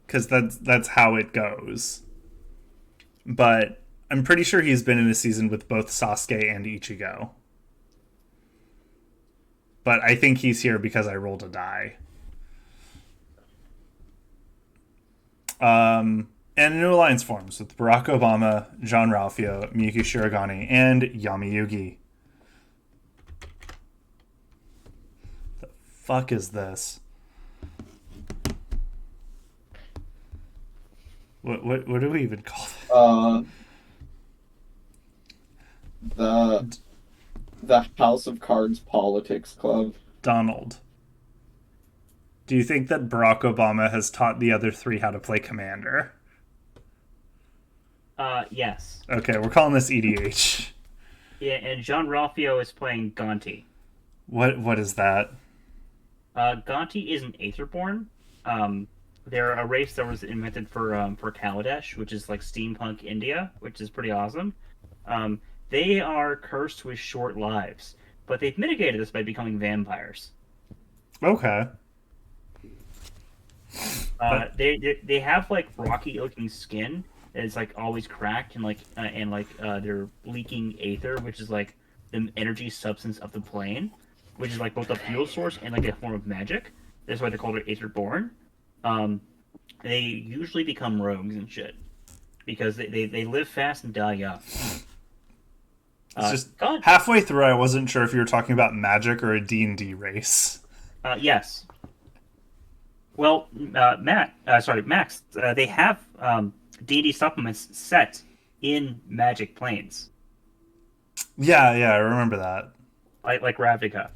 Because that's how it goes. But I'm pretty sure he's been in a season with both Sasuke and Ichigo. But I think he's here because I rolled a die. And a new alliance forms with Barack Obama, John Ralphio, Miyuki Shirogane, and Yami Yugi. The fuck is this? What do we even call it? The House of Cards Politics Club. Donald, do you think that Barack Obama has taught the other three how to play Commander? Yes. Okay, we're calling this EDH. Yeah, and John Ralphio is playing Gonti. What is that? Gonti is an Aetherborn. They're a race that was invented for Kaladesh, which is like steampunk India, which is pretty awesome. They are cursed with short lives, but they've mitigated this by becoming vampires. Okay. They have like rocky looking skin that is like always cracked and they're leaking aether, which is like the energy substance of the plane, which is like both a fuel source and like a form of magic. That's why they're called Aetherborn. They usually become rogues and shit because they live fast and die young. It's just halfway through, I wasn't sure if you were talking about magic or a D&D race. Yes. Well, Max. They have D&D supplements set in Magic Planes, Yeah, I remember that. like Ravnica.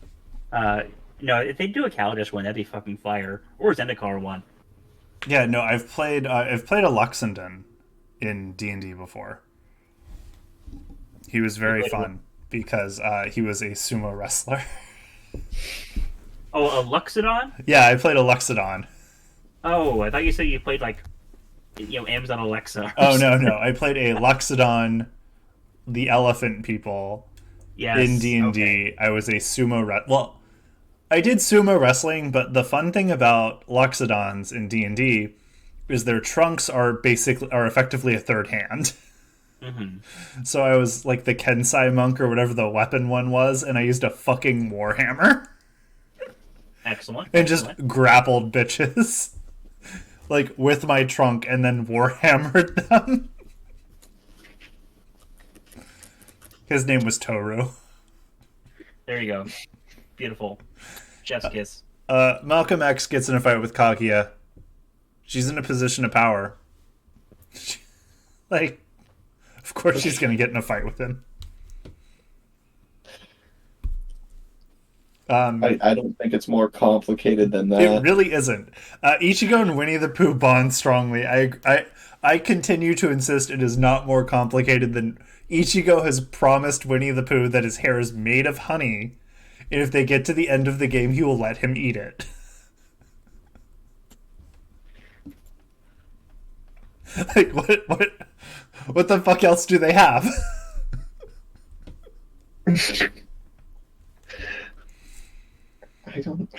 Uh, no, if they do a Kaladesh one, that'd be fucking fire. Or a Zendikar one. Yeah, no, I've played a Luxendon in D&D before. He was very fun because he was a sumo wrestler. Oh, a Luxodon? Yeah, I played a Luxodon. Oh, I thought you said you played like, Amazon Alexa. Oh no, I played a Luxodon, the elephant people Yes. in D&D. Okay. I was a well, I did sumo wrestling, but the fun thing about Luxodons in D&D is their trunks are effectively a third hand. Mm-hmm. So I was like the Kensai monk or whatever the weapon one was, and I used a fucking warhammer Excellent. and just grappled bitches like with my trunk and then warhammered them. His name was Toru. There you go. Beautiful. Chef's kiss. Malcolm X gets in a fight with Kaguya. She's in a position of power. Like, of course she's gonna get in a fight with him. I don't think it's more complicated than It that. really isn't. Ichigo and Winnie the Pooh bond strongly. I continue to insist it is not more complicated than Ichigo has promised Winnie the Pooh that his hair is made of honey, and if they get to the end of the game, he will let him eat it. Like what the fuck else do they have? I don't.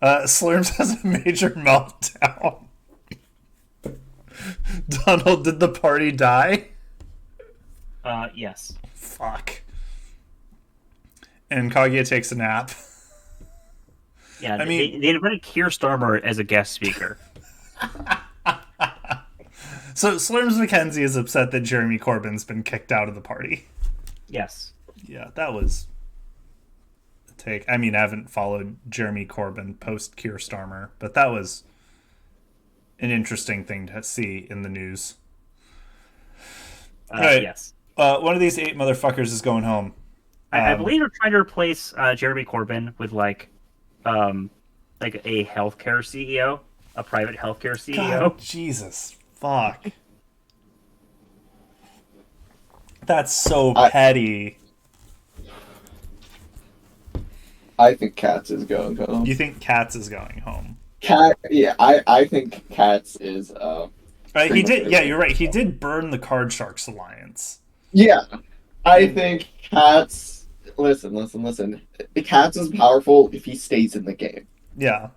Slurms has a major meltdown. Donald, did the party die? Yes. Fuck. And Kaguya takes a nap. Yeah, I mean- they invited Keir Starmer as a guest speaker. So Slurms Mackenzie is upset that Jeremy Corbyn's been kicked out of the party. Yes. Yeah, that was a take. I mean, I haven't followed Jeremy Corbyn post Keir Starmer, but that was an interesting thing to see in the news. Right. Yes. One of these 8 motherfuckers is going home. I believe they're trying to replace Jeremy Corbyn with like a healthcare CEO, a private healthcare CEO. God, Jesus, fuck. That's so petty. I think Katz is going home. You think Katz is going home? Yeah, I think Katz is. He did. Yeah, you're right. He did burn the Card Sharks Alliance. Yeah, I think Katz. Listen. Katz is powerful if he stays in the game. Yeah.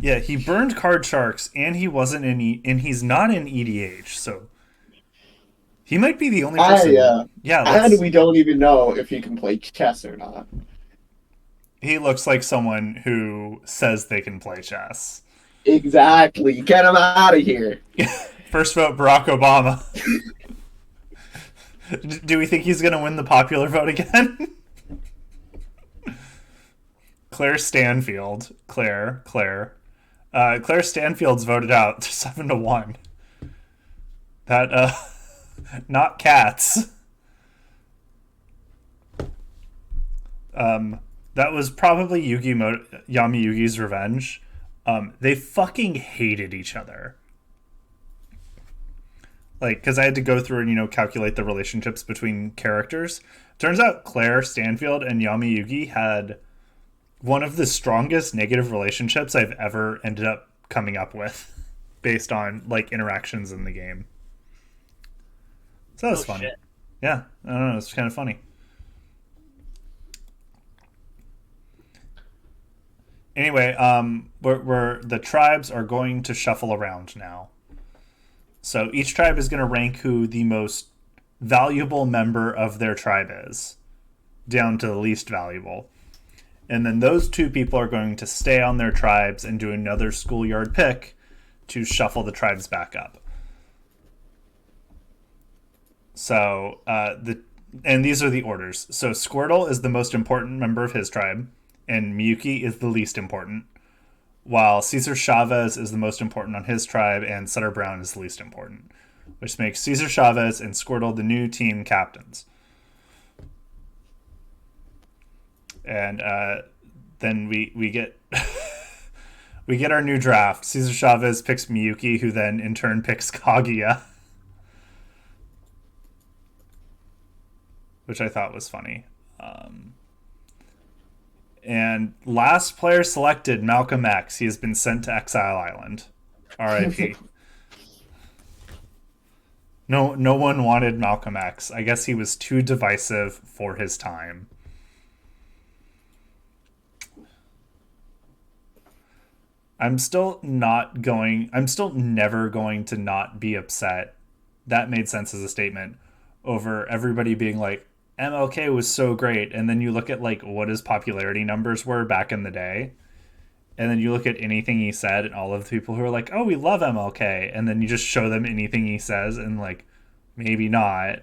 Yeah, he burned Card Sharks, and he wasn't in. And he's not in EDH, so he might be the only person. And we don't even know if he can play chess or not. He looks like someone who says they can play chess. Exactly. Get him out of here. First vote, Barack Obama. Do we think he's going to win the popular vote again? Claire Stanfield's voted out 7-1. That, not Cats. That was probably Yami Yugi's revenge. They fucking hated each other. Like, because I had to go through and, calculate the relationships between characters. Turns out Claire Stanfield and Yami Yugi had one of the strongest negative relationships I've ever ended up coming up with based on, like, interactions in the game. So that was funny. Shit. Yeah, I don't know, it's kind of funny. Anyway, we're the tribes are going to shuffle around now. So each tribe is going to rank who the most valuable member of their tribe is, down to the least valuable. And then those 2 people are going to stay on their tribes and do another schoolyard pick to shuffle the tribes back up. So and these are the orders. So Squirtle is the most important member of his tribe, and Miyuki is the least important, while Cesar Chavez is the most important on his tribe, and Sutter Brown is the least important, which makes Cesar Chavez and Squirtle the new team captains. And then we get we get our new draft. Cesar Chavez picks Miyuki, who then in turn picks Kaguya, which I thought was funny. And last player selected, Malcolm X. He has been sent to Exile Island. R.I.P. No one wanted Malcolm X. I guess he was too divisive for his time. I'm still never going to not be upset. That made sense as a statement over everybody being like, MLK was so great. And then you look at like what his popularity numbers were back in the day. And then you look at anything he said and all of the people who are like, oh, we love MLK. And then you just show them anything he says and like, maybe not.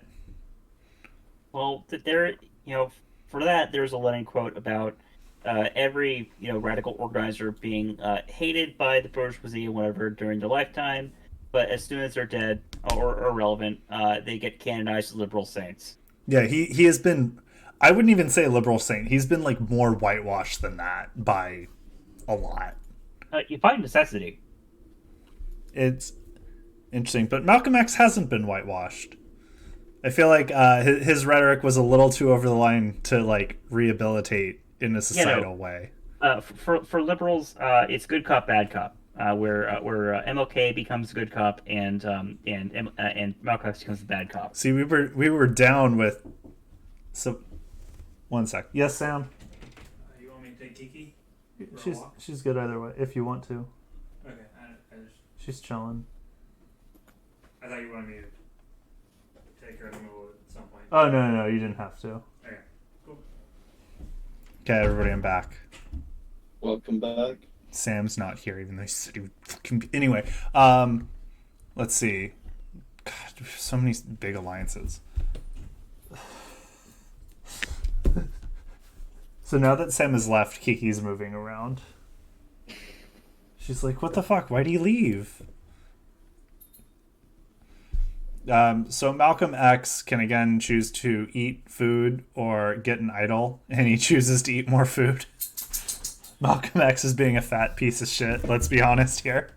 Well, there, for that, there's a Lenin quote about every, radical organizer being hated by the bourgeoisie and whatever during their lifetime. But as soon as they're dead or irrelevant, they get canonized as liberal saints. Yeah, he has been, I wouldn't even say liberal saint. He's been like more whitewashed than that by a lot. You find necessity. It's interesting, but Malcolm X hasn't been whitewashed. I feel like his rhetoric was a little too over the line to like rehabilitate in a societal way. For liberals, it's good cop, bad cop. Where MLK becomes a good cop and Malcolm X becomes a bad cop. See, we were down with. So, one sec. Yes, Sam. You want me to take Kiki? She's good either way if you want to. Okay, She's chilling. I thought you wanted me to take her in the middle at some point. Oh no, you didn't have to. Okay, cool. Okay, everybody, I'm back. Welcome back. Sam's not here, even though he said he would fucking be. Anyway, let's see. God, so many big alliances. So now that Sam has left, Kiki's moving around. She's like, what the fuck? Why'd he leave? So Malcolm X can again choose to eat food or get an idol, and he chooses to eat more food. Malcolm X is being a fat piece of shit. Let's be honest here.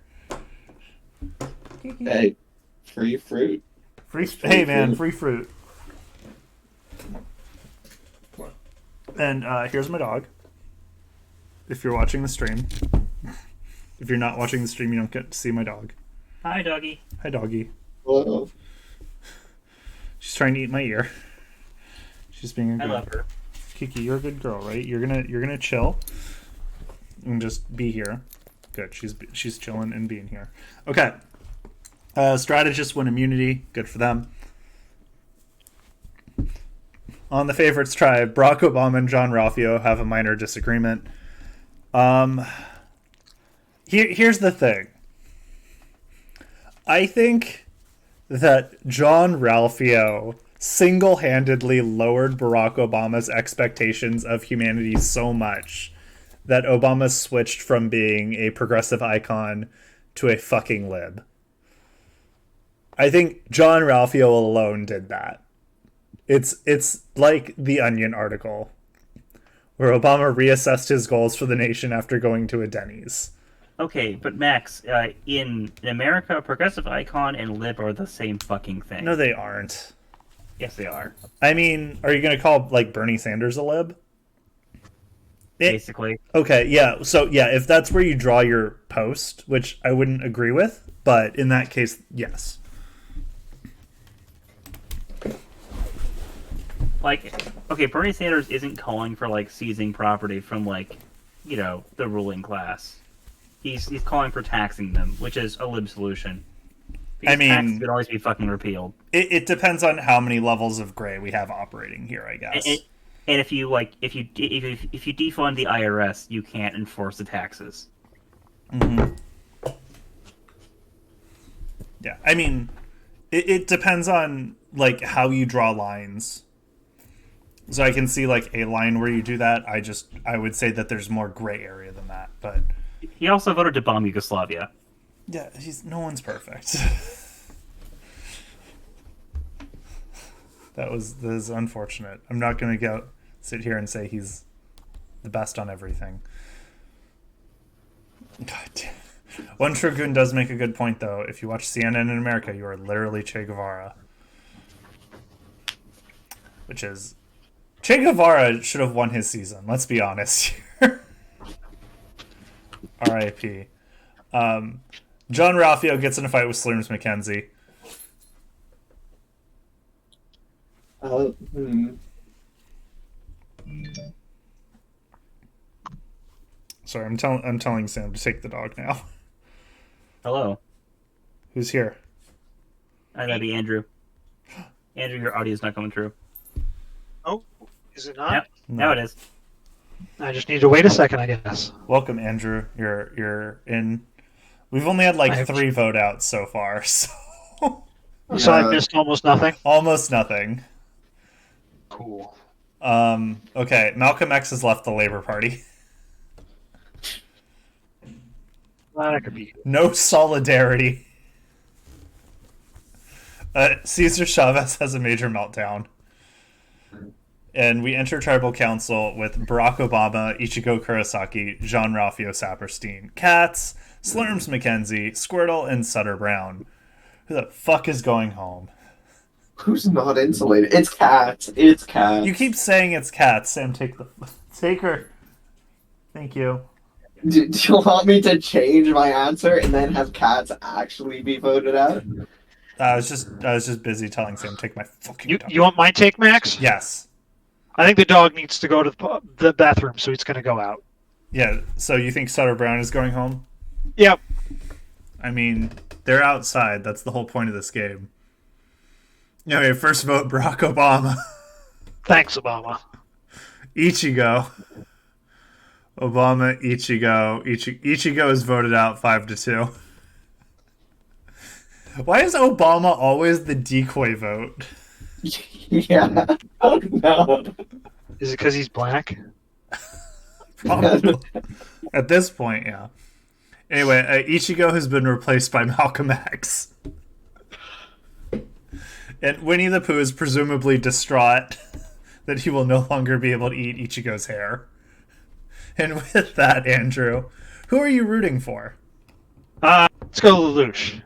Hey, free fruit. Hey man, free fruit. And here's my dog. If you're watching the stream. If you're not watching the stream, you don't get to see my dog. Hi, doggy. Hi, doggy. Hello. She's trying to eat my ear. She's being a good. I love her. Kiki, you're a good girl, right? You're gonna chill and just be here. Good. She's chilling and being here. Okay. Strategists win immunity. Good for them. On the favorites tribe, Barack Obama and John Ralphio have a minor disagreement. Here's the thing. I think that John Ralphio single-handedly lowered Barack Obama's expectations of humanity so much that Obama switched from being a progressive icon to a fucking lib. I think John Ralphio alone did that. It's like the Onion article where Obama reassessed his goals for the nation after going to a Denny's. Okay, but Max, in America, a progressive icon and lib are the same fucking thing. No, they aren't. Yes, they are. I mean, are you going to call like Bernie Sanders a lib? Basically. Okay, yeah. So, yeah, if that's where you draw your post, which I wouldn't agree with, but in that case, yes. Like, okay, Bernie Sanders isn't calling for, like, seizing property from, like, the ruling class. He's calling for taxing them, which is a lib solution. Because taxes could always be fucking repealed. It depends on how many levels of gray we have operating here, I guess. And if you defund the IRS, you can't enforce the taxes. Mm-hmm. Yeah, I mean, it depends on like how you draw lines. So I can see like a line where you do that. I would say that there's more gray area than that, but He also voted to bomb Yugoslavia. yeah, no one's perfect. That is unfortunate. I'm not going to sit here and say he's the best on everything. God damn. One Dragoon does make a good point, though. If you watch CNN in America, you are literally Che Guevara. Which is... Che Guevara should have won his season. Let's be honest here. R.I.P. John Ralphio gets in a fight with Slurms McKenzie. Sorry, I'm telling Sam to take the dog now. Hello. Who's here? That'd be Andrew. Andrew, your audio is not coming through. Oh, is it not? Yep. Now it is. I just need to wait a second, I guess. Welcome, Andrew. You're in. We've only had like 3 vote outs so far, so So I missed almost nothing. almost nothing. Cool. Okay, Malcolm X has left the Labor Party. That could be. No solidarity. Cesar Chavez has a major meltdown. And we enter Tribal Council with Barack Obama, Ichigo Kurosaki, Jean Ralphio Saperstein, Katz, Slurms McKenzie, Squirtle, and Sutter Brown. Who the fuck is going home? Who's not insulated? It's cats. It's cats. You keep saying it's Katz. Sam, take her. Thank you. Do you want me to change my answer and then have cats actually be voted out? I was just busy telling Sam take my fucking dog. You want my take, Max? Yes. I think the dog needs to go to the bathroom, so it's going to go out. Yeah, so you think Sutter Brown is going home? Yep. I mean, they're outside. That's the whole point of this game. Okay, first vote, Barack Obama. Thanks, Obama. Ichigo. Obama, Ichigo. Ichigo is voted out 5-2. Why is Obama always the decoy vote? Yeah. Oh no. Is it because he's black? Probably. At this point, yeah. Anyway, Ichigo has been replaced by Malcolm X. And Winnie the Pooh is presumably distraught that he will no longer be able to eat Ichigo's hair. And with that, Andrew, who are you rooting for? Let's go Lelouch.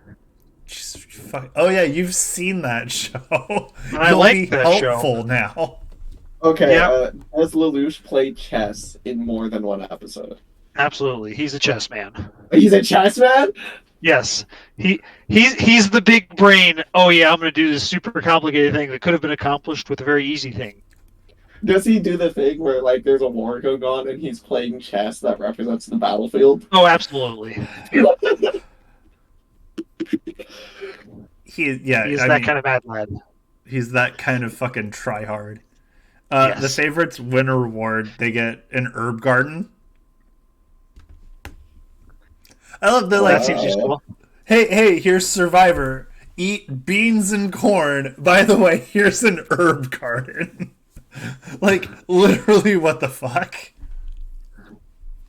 Oh yeah, you've seen that show. I You'll like be that show. helpful now. Okay, Yep. does Lelouch play chess in more than one episode? Absolutely. He's a chess man. He's a chess man? Yes. He's the big brain. Oh yeah, I'm going to do this super complicated thing that could have been accomplished with a very easy thing. Does he do the thing where, like, there's a war going on and he's playing chess that represents the battlefield? Oh, absolutely. He's That kind of mad lad. He's that kind of fucking tryhard. Yes. The favorites win a reward. They get an herb garden. I love the That seems useful. Hey, here's Survivor. Eat beans and corn. By the way, here's an herb garden. Like, literally, what the fuck?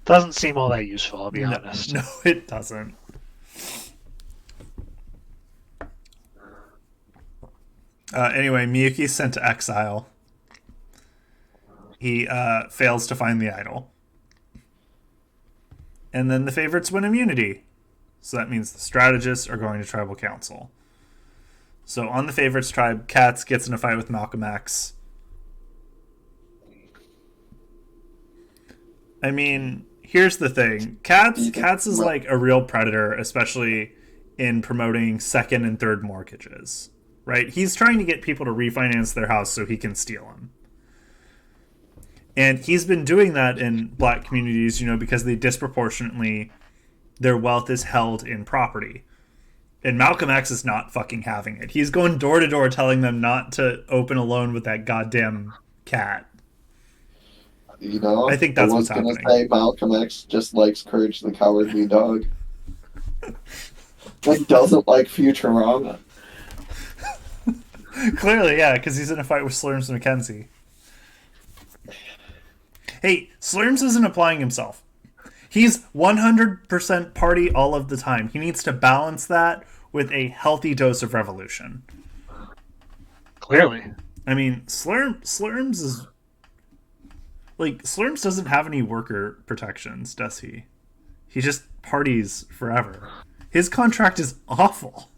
Doesn't seem all that useful, I'll be honest. No, it doesn't. Anyway, Miyuki's sent to exile. He fails to find the idol. And then the favorites win immunity. So that means the strategists are going to tribal council. So on the favorites tribe, Katz gets in a fight with Malcolm X. I mean, here's the thing. Katz is like a real predator, especially in promoting second and third mortgages. Right? He's trying to get people to refinance their house so he can steal them. And he's been doing that in black communities, because they disproportionately, their wealth is held in property. And Malcolm X is not fucking having it. He's going door to door telling them not to open a loan with that goddamn cat. I think that's what's happening. I was going to say Malcolm X just likes Courage the Cowardly Dog. Like, doesn't like Futurama. Clearly, yeah, because he's in a fight with Slurms McKenzie. Hey, Slurms isn't applying himself. He's 100% party all of the time. He needs to balance that with a healthy dose of revolution. Clearly. I mean, Slurms is... Like, Slurms doesn't have any worker protections, does he? He just parties forever. His contract is awful.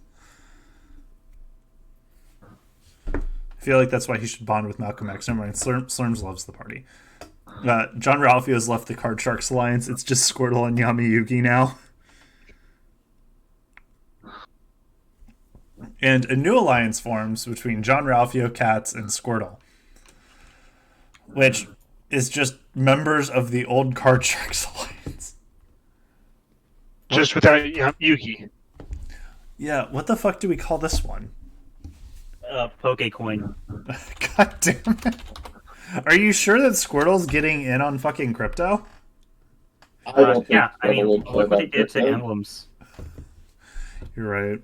I feel like that's why he should bond with Malcolm X. Never mind, Slurms loves the party. John Ralphio has left the Card Sharks Alliance. It's just Squirtle and Yami-Yugi now. And a new alliance forms between John Ralphio, Katz, and Squirtle, which is just members of the old Card Sharks Alliance. Just without Yugi. Yeah, what the fuck do we call this one? Pokecoin. God damn it. Are you sure that Squirtle's getting in on fucking crypto? I don't think Yeah, I mean, Squirtle would look play what they that did to crypto. emblems. You're right.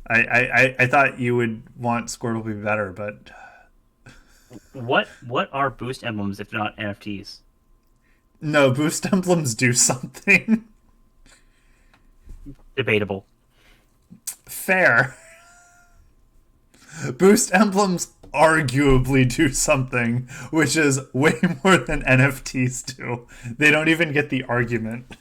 I thought you would want Squirtle to be better, but What are boost emblems if not NFTs? no, boost emblems do something. Debatable. Fair. Boost emblems arguably do something, which is way more than NFTs do. They don't even get the argument.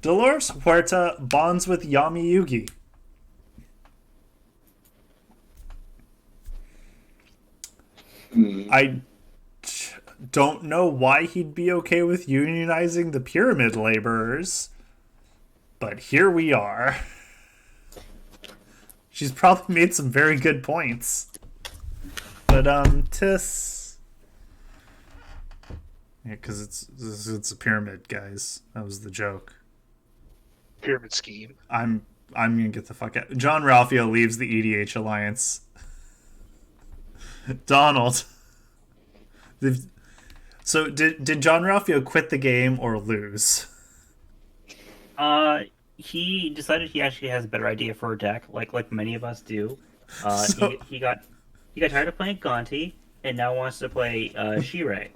Dolores Huerta bonds with Yami-Yugi. I don't know why he'd be okay with unionizing the pyramid laborers, but here we are. She's probably made some very good points. But, Tiss... Yeah, because it's a pyramid, guys. That was the joke. Pyramid scheme. I'm gonna get the fuck out. John Ralphio leaves the EDH Alliance. Donald. So did John Ralphio quit the game or lose? He decided he actually has a better idea for a deck, like many of us do. So- He got tired of playing Gonti and now wants to play Shirei.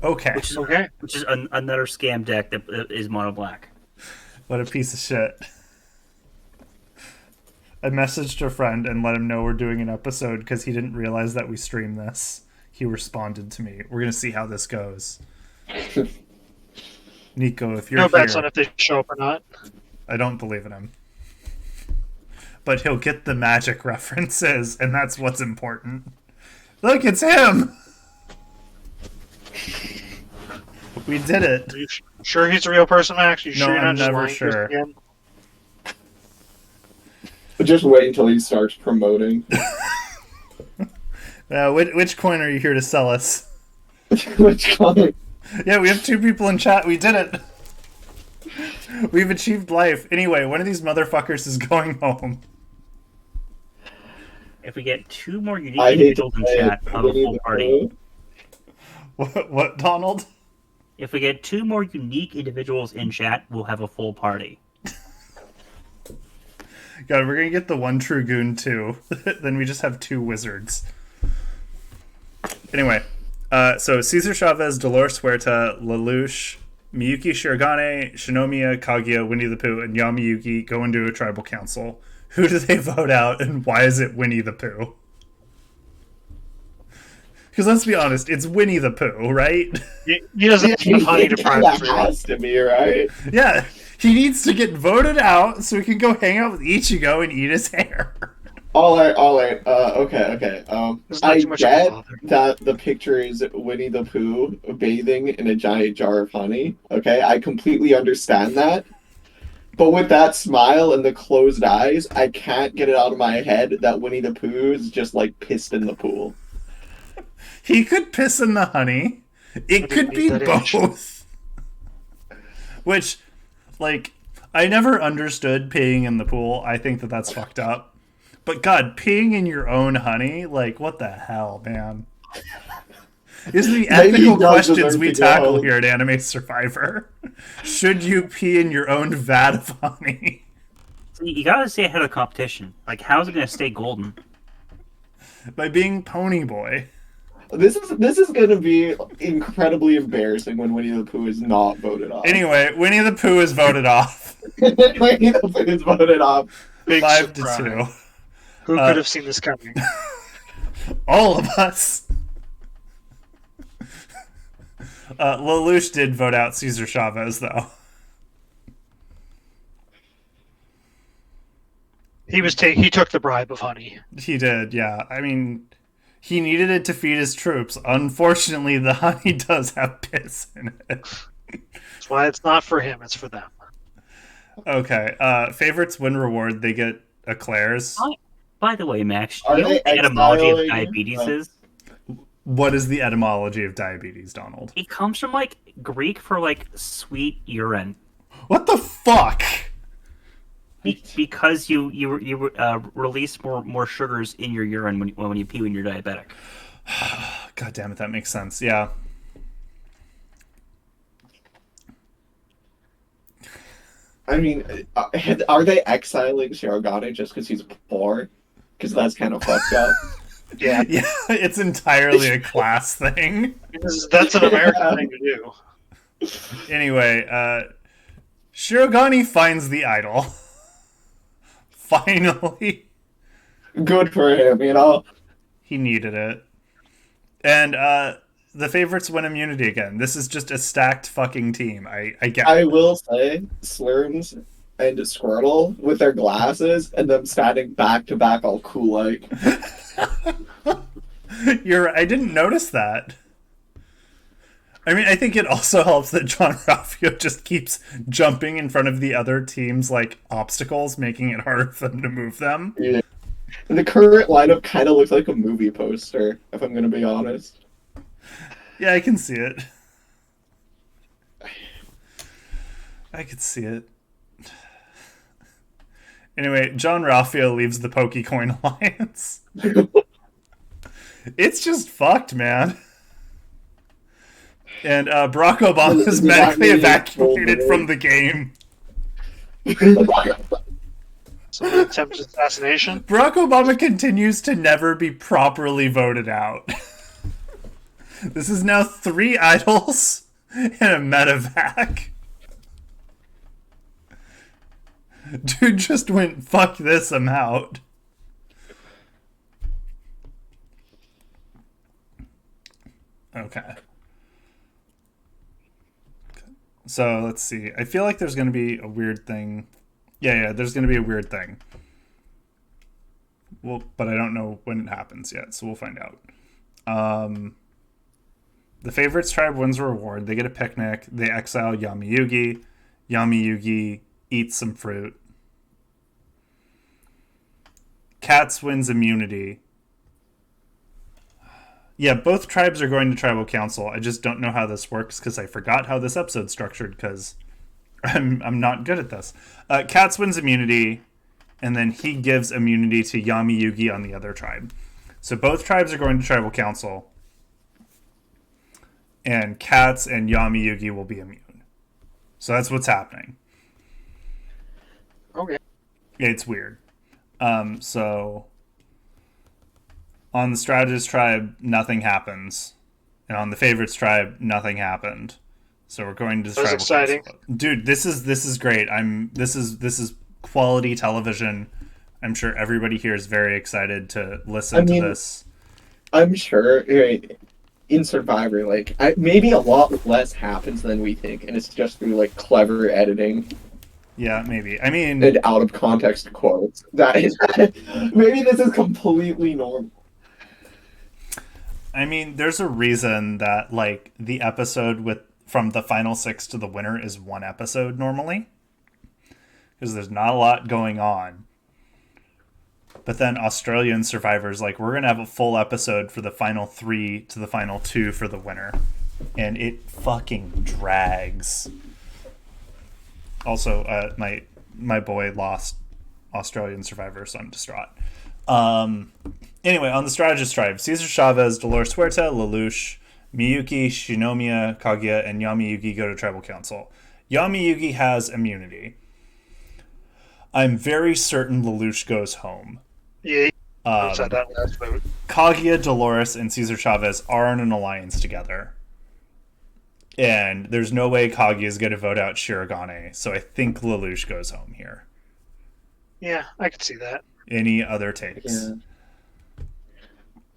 Okay. Which is Okay. another scam deck that is mono black. What a piece of shit. I messaged a friend and let him know we're doing an episode because he didn't realize that we stream this. He responded to me. We're going to see how this goes. Nico, if you're No bets here, on if they show up or not. I don't believe in him. But he'll get the magic references, and that's what's important. Look, it's him! We did it. Are you sure he's a real person, Max? You No, sure you're I'm not just never lying to us sure. again? Just wait until he starts promoting. Which coin are you here to sell us? Which one? Yeah, we have 2 people in chat. We did it. We've achieved life. Anyway, one of these motherfuckers is going home. If we get 2 more unique I hate to individuals in say chat, it, I'll have a Winnie full the party. Pooh. What, Donald? If we get 2 more unique individuals in chat, we'll have a full party. God, we're gonna get the one true goon too. Then we just have 2 wizards. Anyway, so Cesar Chavez, Dolores Huerta, Lelouch, Miyuki Shirogane, Shinomiya, Kaguya, Winnie the Pooh, and Yami-Yugi go into a tribal council. Who do they vote out, and why is it Winnie the Pooh? Because let's be honest, it's Winnie the Pooh, right? He doesn't have enough honey to It prime kinda the tree. has to be, right? Yeah, he needs to get voted out so he can go hang out with Ichigo and eat his hair. All right. Okay. It's not I too much of a get bother. that the picture is Winnie the Pooh bathing in a giant jar of honey. Okay, I completely understand that. But with that smile and the closed eyes, I can't get it out of my head that Winnie the Pooh is just like pissed in the pool. He could piss in the honey. It could be need that both. Which, like, I never understood peeing in the pool. I think that that's fucked up. But God, peeing in your own honey? Like, what the hell, man? These are the Maybe ethical he does questions deserve we to go tackle home. here at Anime Survivor. Should you pee in your own vat of honey? You gotta stay ahead of the competition. Like, how's it gonna stay golden? By being Pony Boy. This is going to be incredibly embarrassing when Winnie the Pooh is not voted off. Anyway, Winnie the Pooh is voted off. Winnie the Pooh is voted off. Big 5-2. surprise. Who could have seen this coming? All of us. Lelouch did vote out Cesar Chavez, though. He took the bribe of honey. He did, yeah. I mean, he needed it to feed his troops. Unfortunately, the honey does have piss in it. That's why it's not for him, it's for them. Okay. Favorites win reward. They get eclairs. By the way, Max, Are you know they what the etymology of exiling- diabetes is? What is the etymology of diabetes, Donald? It comes from like Greek for like sweet urine. What the fuck? Because you release more sugars in your urine when you pee when you're diabetic. God damn it, that makes sense. Yeah. I mean, are they exiling Shirogane just because he's poor? Because that's kind of fucked up. Yeah, Yeah, it's entirely a class thing. that's an American thing to do. Anyway, Shirogane finds the idol. Finally. Good for him, you know? He needed it. And the favorites win immunity again. This is just a stacked fucking team. I get I it. will say, Slurms and Squirtle with their glasses and them standing back to back all cool like. I didn't notice that. I mean, I think it also helps that John Raffio just keeps jumping in front of the other team's like obstacles, making it harder for them to move them. Yeah. The current lineup kind of looks like a movie poster, if I'm going to be honest. Yeah, I can see it. I could see it. Anyway, John Raffio leaves the Pokecoin Alliance. It's just fucked, man. And Barack Obama is medically evacuated from the game. So attempted assassination. Barack Obama continues to never be properly voted out. This is now 3 idols and a medevac. Dude just went, fuck this, I'm out. Okay. So, let's see. I feel like there's going to be a weird thing. Yeah, there's going to be a weird thing. Well, but I don't know when it happens yet, so we'll find out. The favorites tribe wins a reward. They get a picnic. They exile Yami Yugi. Yami Yugi eats some fruit. Cats wins immunity. Yeah, both tribes are going to tribal council. I just don't know how this works because I forgot how this episode's structured because I'm not good at this. Cats wins immunity, and then he gives immunity to Yami Yugi on the other tribe. So both tribes are going to tribal council, and Cats and Yami Yugi will be immune. So that's what's happening. Okay. It's weird. So on the strategist tribe, nothing happens, and on the favorites tribe, nothing happened. So we're going to That was tribal exciting. council. Dude, this is great. This is quality television. I'm sure everybody here is very excited to listen to this. I'm sure in Survivor, like maybe a lot less happens than we think, and it's just through like clever editing Yeah, maybe. I mean, and out of context quotes. That is maybe this is completely normal. I mean, there's a reason that like the episode from the final 6 to the winner is 1 episode normally, because there's not a lot going on. But then Australian Survivors, like, we're gonna have a full episode for the final 3 to the final 2 for the winner, and it fucking drags. Also, my boy lost Australian Survivor, so I'm distraught. Anyway, on the strategist tribe, Cesar Chavez, Dolores Huerta, Lelouch, Miyuki, Shinomiya, Kaguya, and Yami Yugi go to tribal council. Yami Yugi has immunity. I'm very certain Lelouch goes home. Yeah, outside that last vote. Kaguya, Dolores, and Cesar Chavez are in an alliance together. And there's no way Kaguya is going to vote out Shirogane, so I think Lelouch goes home here. Yeah, I could see that. Any other takes? Yeah.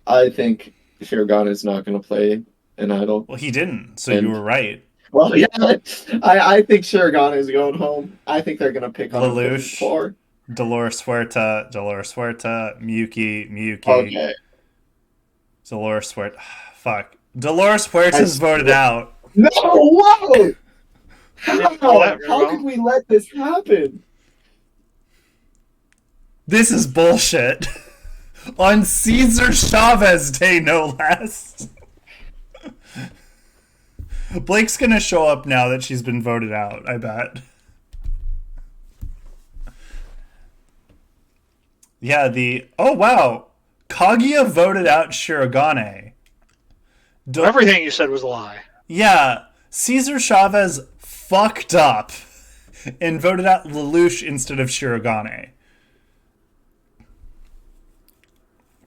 I think Shirogane is not going to play an idol. Well, he didn't, so And- you were right. Well, yeah, I think Shirogane is going home. I think they're going to pick on him for his Lelouch. floor. Dolores Huerta, Miyuki, Okay. Dolores Huerta. Fuck. Dolores Huerta's voted out. No, whoa! Didn't know that very How well. could we let this happen? This is bullshit. On Cesar Chavez Day, no less. Blake's gonna show up now that she's been voted out, I bet. Yeah, oh wow. Kaguya voted out Shirogane. Everything you said was a lie. Yeah, Cesar Chavez fucked up and voted out Lelouch instead of Shirogane.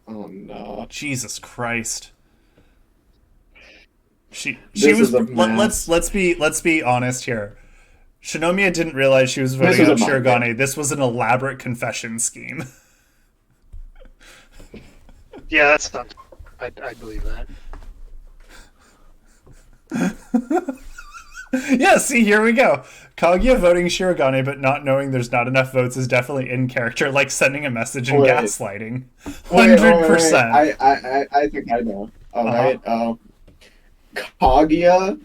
Oh no. Jesus Christ. She This was is a mess. let's be honest here. Shinomiya didn't realize she was voting was out a mind Shirogane. game. This was an elaborate confession scheme. Yeah, that's not. I believe that. Yeah, see, here we go. Kaguya voting Shirogane but not knowing there's not enough votes is definitely in character, like sending a message and Wait. gaslighting. Wait, 100%. I think I know. All right. Kaguya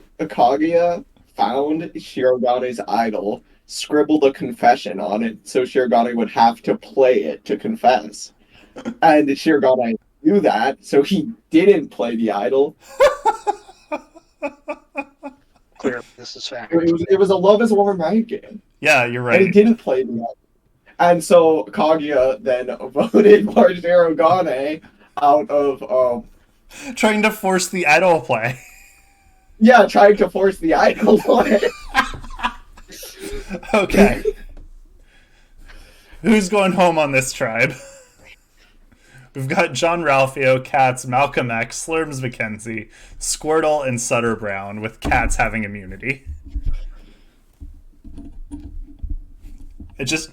found Shirogane's idol, scribbled a confession on it, so Shirogane would have to play it to confess. And Shirogane knew that, so he didn't play the idol. Clear. This is fact. It was a Love Is War mind game, Yeah, you're and he right. didn't play the idol. And so Kaguya then voted for Shirogane out of Trying to force the idol play. yeah, trying to force the idol play. Okay. Who's going home on this tribe? We've got John Ralphio, Katz, Malcolm X, Slurms McKenzie, Squirtle, and Sutter Brown, with Katz having immunity. It just...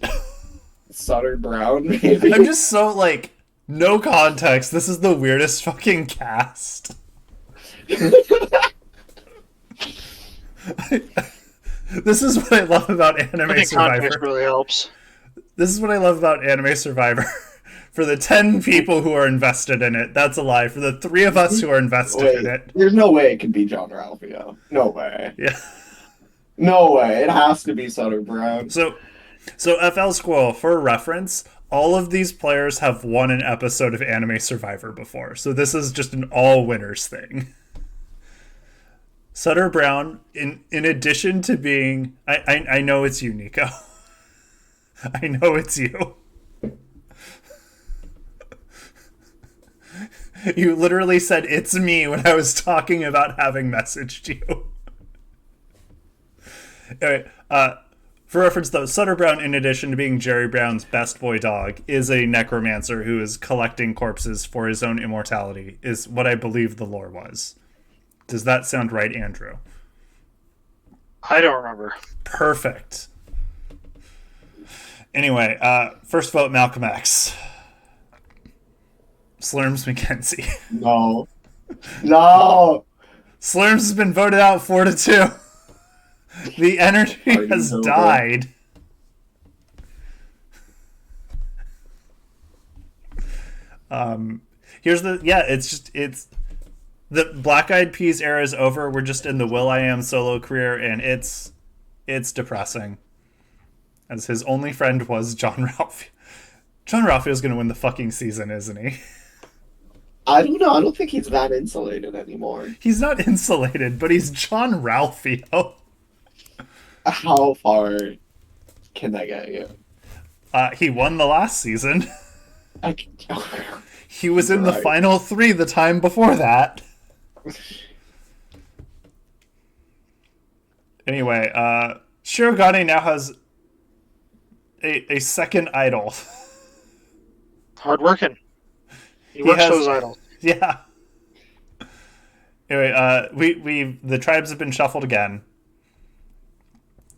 Sutter Brown, maybe. I'm just so, like, no context. This is the weirdest fucking cast. This is what I love about Anime I think Survivor. context really helps. This is what I love about Anime Survivor. For the 10 people who are invested in it, that's a lie. For the 3 of us who are invested in it, There's no way it can be John Ralphio. No way. yeah. No way. It has to be Sutter Brown. So FL Squirrel, for reference, all of these players have won an episode of Anime Survivor before. So this is just an all winners thing. Sutter Brown, in addition to being, I know it's you, Nico. I know it's you. You literally said it's me when I was talking about having messaged you. Anyway, for reference though, Sutter Brown, in addition to being Jerry Brown's best boy dog, is a necromancer who is collecting corpses for his own immortality, is what I believe the lore was. Does that sound right, Andrew? I don't remember. Perfect. Anyway, first vote, Malcolm X. Slurms McKenzie. No. No. Slurms has been voted out 4-2. The energy Party's has over. died. Here's the it's the Black Eyed Peas era is over. We're just in the will.i.am solo career, and it's depressing. As his only friend was John Ralphio. John Ralphio's gonna win the fucking season, isn't he? I don't know. I don't think he's that insulated anymore. He's not insulated, but he's John Ralphio. How far can that get you? He won the last season. I, He was in the Right. final 3 the time before that. Anyway, Shirogane now has a second idol. Hard working. He works has- those idols. Yeah. Anyway, the tribes have been shuffled again.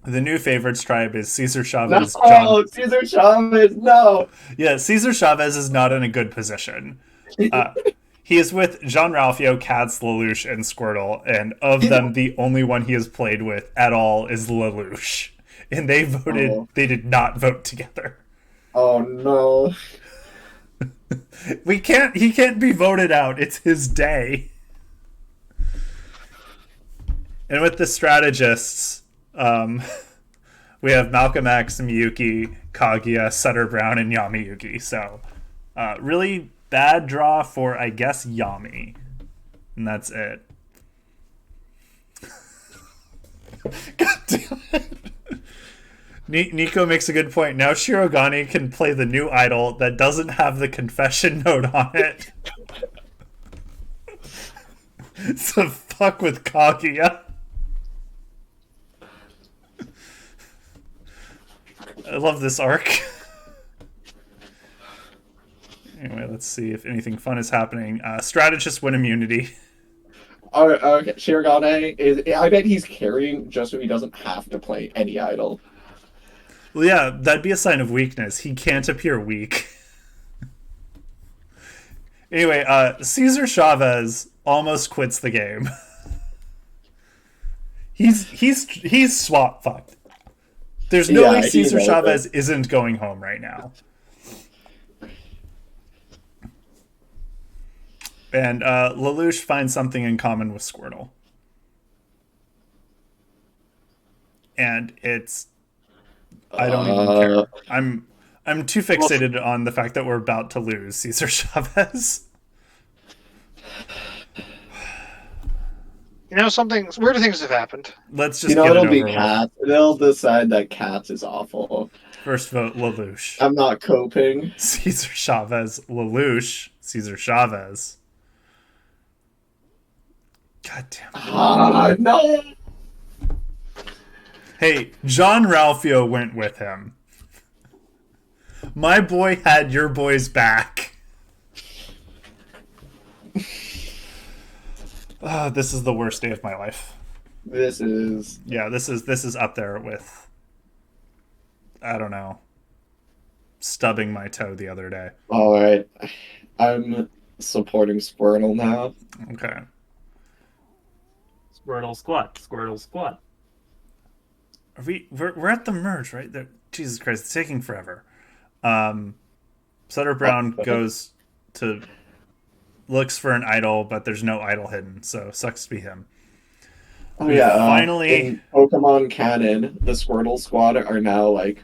The new favorites tribe is Cesar Chavez. No, Cesar Chavez, no. Yeah, Cesar Chavez is not in a good position. He is with Jean Ralphio, Katz, Lelouch, and Squirtle, and of them, the only one he has played with at all is Lelouch. And they did not vote together. Oh no. He can't be voted out. It's his day. And with the strategists, we have Malcolm X, Miyuki, Kaguya, Sutter Brown, and Yami Yugi. So, really bad draw for, I guess, Yami. And that's it. God damn it. Nico makes a good point. Now Shirogane can play the new idol that doesn't have the confession note on it. So fuck with Kaguya. I love this arc. Anyway, let's see if anything fun is happening. Strategists win immunity. Okay, Shirogane is. I bet he's carrying just so he doesn't have to play any idol. Well, yeah, that'd be a sign of weakness. He can't appear weak. Anyway, Cesar Chavez almost quits the game. He's swap fucked. There's no way Cesar Chavez isn't going home right now. And Lelouch finds something in common with Squirtle. And it's... I don't even care. I'm too fixated on the fact that we're about to lose Cesar Chavez. You know, weird things have happened. Let's just get it over it'll be with. Katz. They'll decide that Katz is awful. First vote, Lelouch. I'm not coping. Cesar Chavez, Lelouch, Cesar Chavez. God damn it. No! Hey, John Ralphio went with him. My boy had your boy's back. This is the worst day of my life. This is... Yeah, this is up there with, I don't know, stubbing my toe the other day. Alright. I'm supporting Squirtle now. Okay. Squirtle squat. Squirtle squat. We're at the merge, right? Jesus Christ, it's taking forever. Sutter Brown looks for an idol, but there's no idol hidden, so sucks to be him. Oh yeah, finally in Pokemon canon, the Squirtle Squad are now like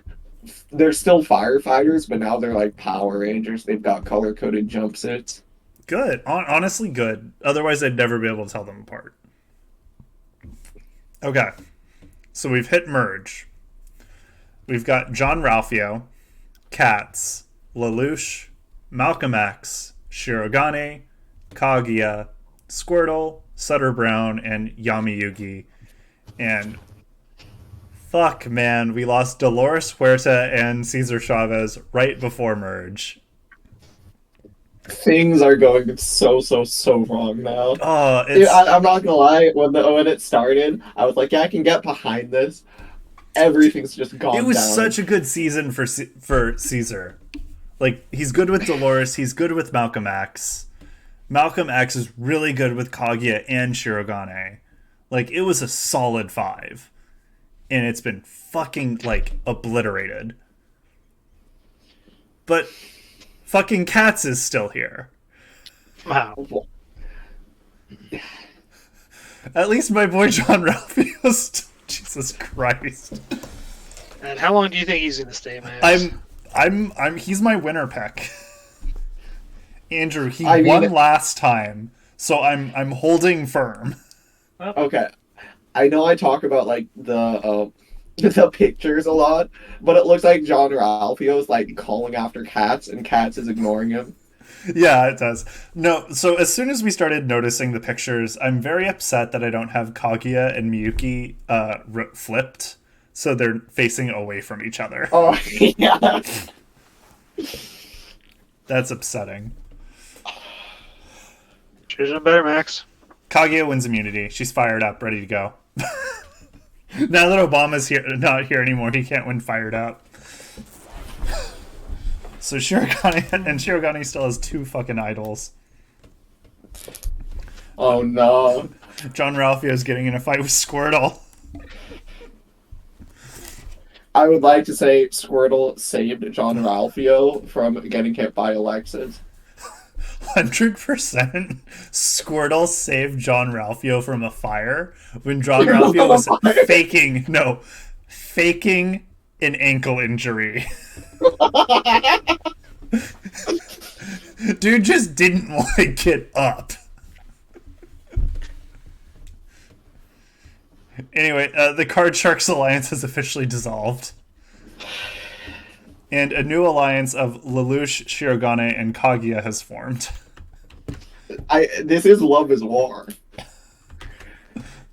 they're still firefighters, but now they're like Power Rangers. They've got color-coded jumpsuits. Good. Honestly, good. Otherwise, I'd never be able to tell them apart. Okay. So we've hit merge. We've got John Ralphio, Katz, Lelouch, Malcolm X, Shirogane, Kaguya, Squirtle, Sutter Brown, and Yami Yugi. And fuck, man, we lost Dolores Huerta and Cesar Chavez right before merge. Things are going so wrong now. Oh, Dude, I'm not gonna lie. When it started, I was like, yeah, I can get behind this. Everything's just gone. It was down. such a good season for Caesar. Like, he's good with Dolores. He's good with Malcolm X. Malcolm X is really good with Kaguya and Shirogane. Like, it was a solid 5. And it's been fucking, like, obliterated. But fucking Katz is still here. Wow. At least my boy John Ralphio's... Jesus Christ. And how long do you think he's going to stay, man? He's my winner pick. Andrew, he won last time, so I'm holding firm. Okay. I know I talk about like the pictures a lot, but it looks like John Ralphio is like calling after Katz and Katz is ignoring him. Yeah, it does. No, so as soon as we started noticing the pictures, I'm very upset that I don't have Kaguya and Miyuki flipped. so they're facing away from each other. Oh, yeah. That's upsetting. Should've done better, Max. Kaguya wins immunity. She's fired up, ready to go. Now that Obama's not here anymore, he can't win fired up. So Shirogane still has 2 fucking idols. Oh, no. John Ralphio's getting in a fight with Squirtle. I would like to say Squirtle saved John Ralphio from getting hit by Alexis. 100% Squirtle saved John Ralphio from a fire when John Ralphio was faking an ankle injury. Dude just didn't want to get up. Anyway, the Card Sharks Alliance has officially dissolved. And a new alliance of Lelouch, Shirogane, and Kaguya has formed. This is Love is War.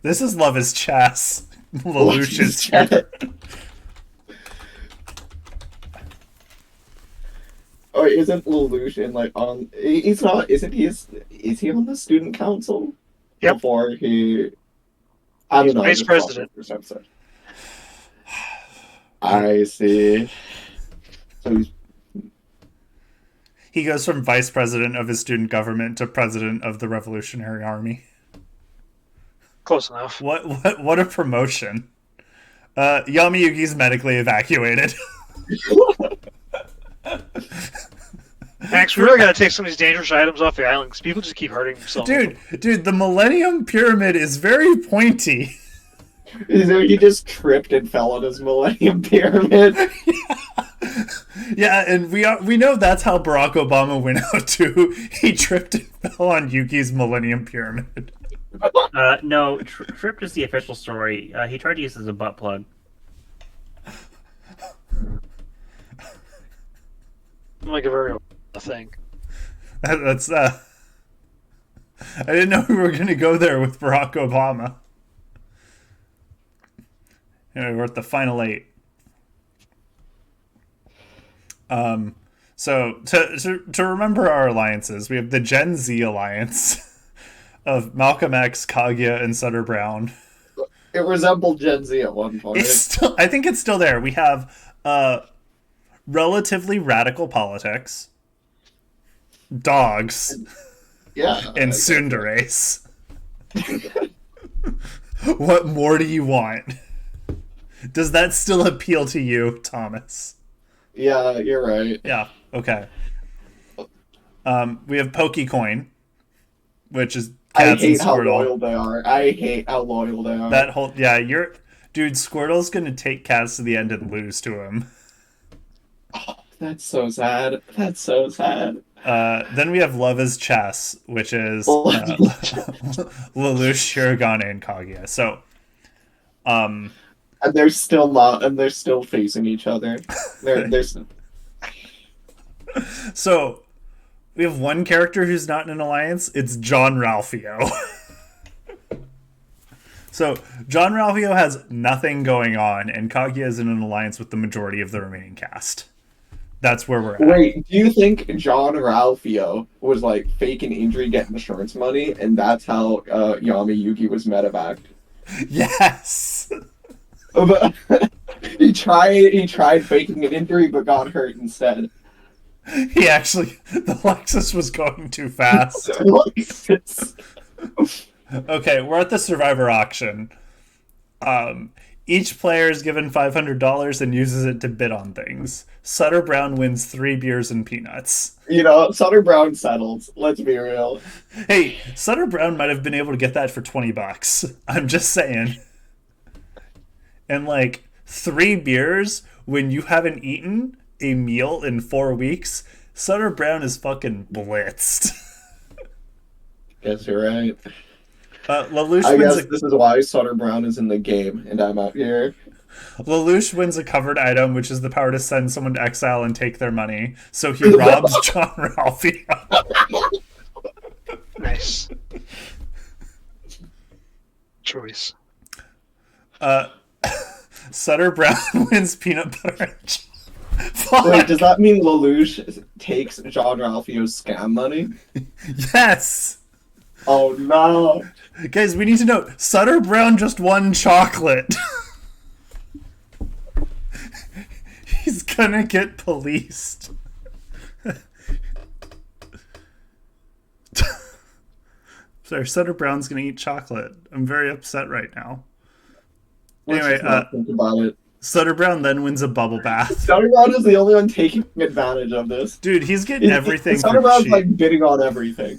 This is Love is Chess. Lelouch is here. Or isn't Lelouch on? He's not. Isn't he? Is he on the student council? Yep. Before he. I don't know. Vice president. I see. So He goes from vice president of his student government to president of the Revolutionary Army. Close enough. What a promotion. Yami-Yugi's medically evacuated. Max, we really gotta take some of these dangerous items off the island because people just keep hurting themselves. Dude, the Millennium Pyramid is very pointy. he just tripped and fell on his Millennium Pyramid. Yeah, and we know that's how Barack Obama went out too. He tripped and fell on Yuki's Millennium Pyramid. No, tripped is the official story. He tried to use it as a butt plug. Like a very thing. That's I didn't know we were gonna go there with Barack Obama. Anyway, we're at the final 8. So to remember our alliances, we have the Gen Z alliance of Malcolm X, Kaguya, and Sutter Brown. It resembled Gen Z at one point. I think it's still there. We have relatively radical politics, dogs, Yeah. and tsunderes. What more do you want? Does that still appeal to you, Thomas? Yeah, you're right. Yeah, okay. We have Pokecoin, which is I cats and hate how Squirtle. loyal they are. I hate how loyal they are. That whole dude, Squirtle's gonna take cats to the end and lose to him. Oh, that's so sad. That's so sad. Then we have Love is Chess, which is Lelouch, Shirogane, and Kaguya. So, And they're still not, and they're still facing each other. There's so we have one character who's not in an alliance. It's John Ralphio. So John Ralphio has nothing going on, and Kaguya is in an alliance with the majority of the remaining cast. That's where we're at. Wait, do you think John Ralphio was fake an injury, get insurance money, and that's how Yami Yugi was medevaced? Yes. But he tried faking an injury, but got hurt instead. He actually, the Lexus was going too fast. Okay, we're at the Survivor auction. Each player is given $500 and uses it to bid on things. Sutter Brown wins 3 beers and peanuts. Sutter Brown settles. Let's be real. Hey, Sutter Brown might have been able to get that for $20. I'm just saying. And 3 beers when you haven't eaten a meal in 4 weeks, Sutter Brown is fucking blitzed. Guess you're right. Lelouch I wins guess this is why Sutter Brown is in the game, and I'm out here. Lelouch wins a covered item, which is the power to send someone to exile and take their money. So he robs John Ralphio. Nice. Choice. Sutter Brown wins peanut butter and jelly. Fuck. Wait, does that mean Lelouch takes John Ralphio's scam money? Yes. Oh no! Guys, we need to know. Sutter Brown just won chocolate. He's gonna get policed. Sorry, Sutter Brown's gonna eat chocolate. I'm very upset right now. Let's Anyway, just not think about it. Sutter Brown then wins a bubble bath. Sutter Brown is the only one taking advantage of this. Dude, he's getting everything Sutter for Brown's cheap. like bidding on everything.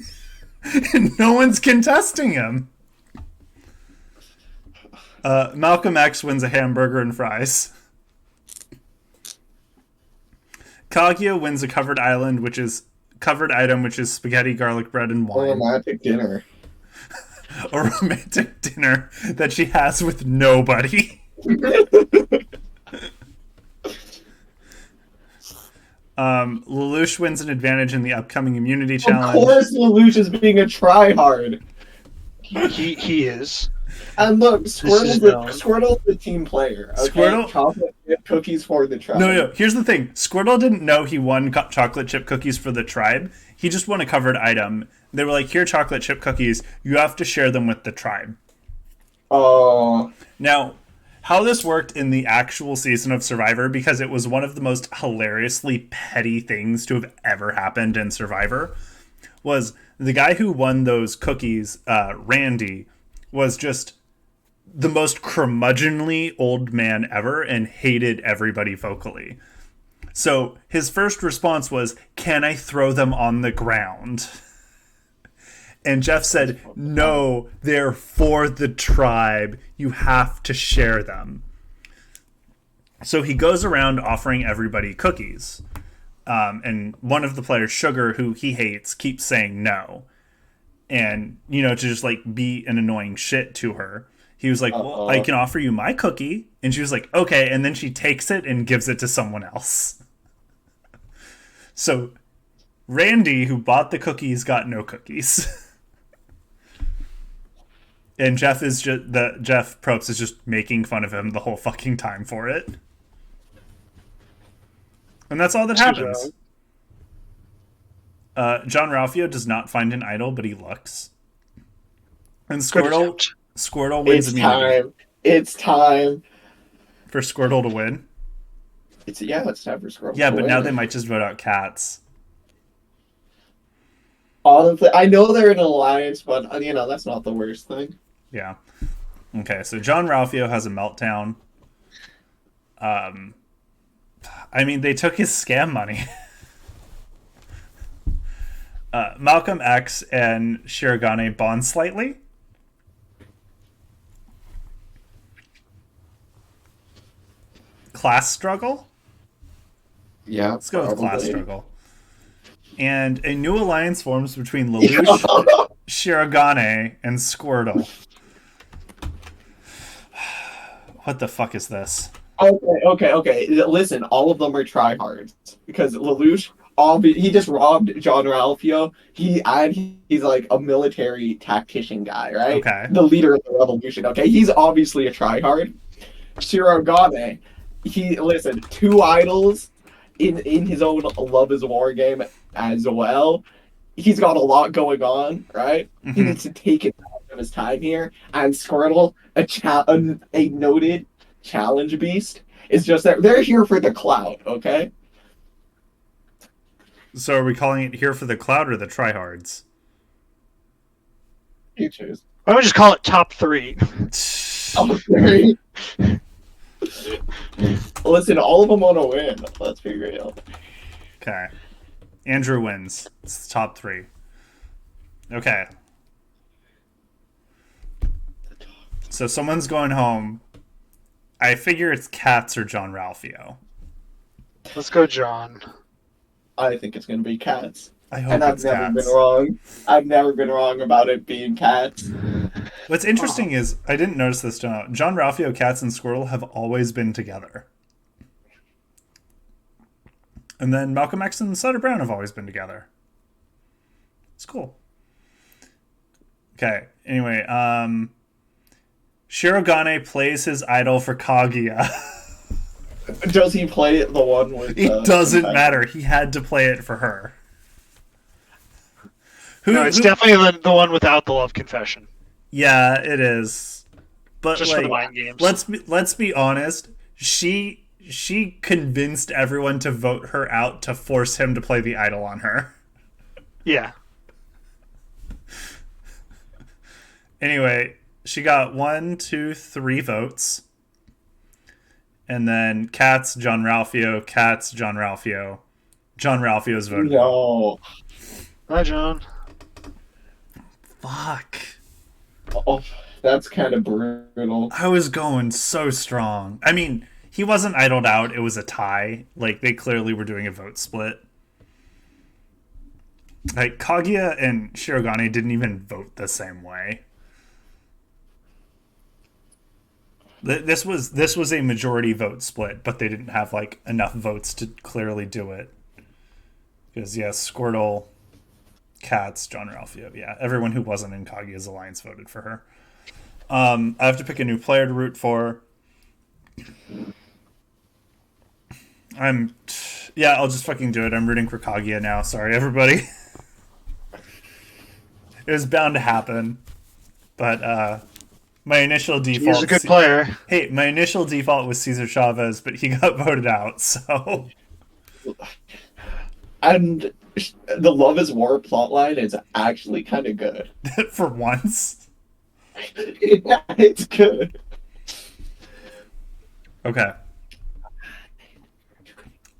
No one's contesting him. Malcolm X wins a hamburger and fries. Kaguya wins a covered item, which is spaghetti, garlic bread, and A wine. romantic dinner. A romantic dinner that she has with nobody. Lelouch wins an advantage in the upcoming immunity Of challenge. course, Lelouch is being a tryhard. He is. And look, is known. Squirtle's the team player. Okay? Squirtle- Chocolate chip cookies for the tribe. No. Here's the thing. Squirtle didn't know he won chocolate chip cookies for the tribe. He just won a covered item. They were like, here are chocolate chip cookies. You have to share them with the tribe. Oh, Now, how this worked in the actual season of Survivor, because it was one of the most hilariously petty things to have ever happened in Survivor, was the guy who won those cookies, Randy, was just the most curmudgeonly old man ever and hated everybody vocally. So his first response was, "Can I throw them on the ground?" And Jeff said, "No, they're for the tribe. You have to share them." So he goes around offering everybody cookies. And one of the players, Sugar, who he hates, keeps saying no. And, to just like be an annoying shit to her. He was like, well, I can offer you my cookie. And she was like, okay. And then she takes it and gives it to someone else. So Randy, who bought the cookies, got no cookies. And Jeff Probst is just making fun of him the whole fucking time for it. And that's all that happens. John Ralphio does not find an idol, but he looks. And Squirtle wins it's immunity. time. It's time. For Squirtle to win. It's time for Squirtle. Yeah, to but win. now they might just vote out cats. Honestly, I know they're in an alliance, but that's not the worst thing. Yeah. Okay, so John Ralphio has a meltdown. They took his scam money. Malcolm X and Shirogane bond slightly. Class struggle? Yeah, Let's go with class struggle. And a new alliance forms between Lelouch, Shirogane, and Squirtle. What the fuck is this? Okay. Listen, all of them are tryhards because Lelouch, he just robbed John Ralphio. He's like a military tactician guy, right? Okay. The leader of the revolution. Okay, he's obviously a tryhard. Shirogane, two idols in his own Love is War game as well. He's got a lot going on, right? Mm-hmm. He needs to take it out of his time here. And Squirtle, a noted challenge beast, is just there. They're here for the clout, okay? So are we calling it here for the cloud or the tryhards? You choose. I would just call it top 3. Oh, very. Listen, all of them want to win. Let's be real. Okay. Andrew wins. It's top 3. Okay. So someone's going home. I figure it's Cats or John Ralphio. Let's go, John. I think it's going to be cats. I hope And I've it's never Cats. been wrong. I've never been wrong about it being cats. What's interesting is, I didn't notice this, John Ralphio, Cats, and Squirtle have always been together. And then Malcolm X and Sutter Brown have always been together. It's cool. Okay, anyway, Shirogane plays his idol for Kaguya. Does he play the one with? It doesn't matter. He had to play it for her. No, it's definitely the one without the love confession. Yeah, it is. But Just for the mind games. Let's be honest. She convinced everyone to vote her out to force him to play the idol on her. Yeah. Anyway, she got 1, 2, 3 votes. And then Katz, John Ralphio, Katz, John Ralphio. John Ralphio's voted. No. Hi, John. Fuck. Oh, that's kind of brutal. I was going so strong. I mean, he wasn't idled out. It was a tie. Like, they clearly were doing a vote split. Like, Kaguya and Shirogane didn't even vote the same way. This was a majority vote split, but they didn't have, like, enough votes to clearly do it. Because, yes, Squirtle, Katz, John Ralphio. Yeah, everyone who wasn't in Kaguya's alliance voted for her. I have to pick a new player to root for. I'll just fucking do it. I'm rooting for Kaguya now. Sorry, everybody. It was bound to happen. But, my initial default... He's a good player. Hey, my initial default was Cesar Chavez, but he got voted out, so... And the Love is War plotline is actually kind of good. For once. Yeah, it's good. Okay.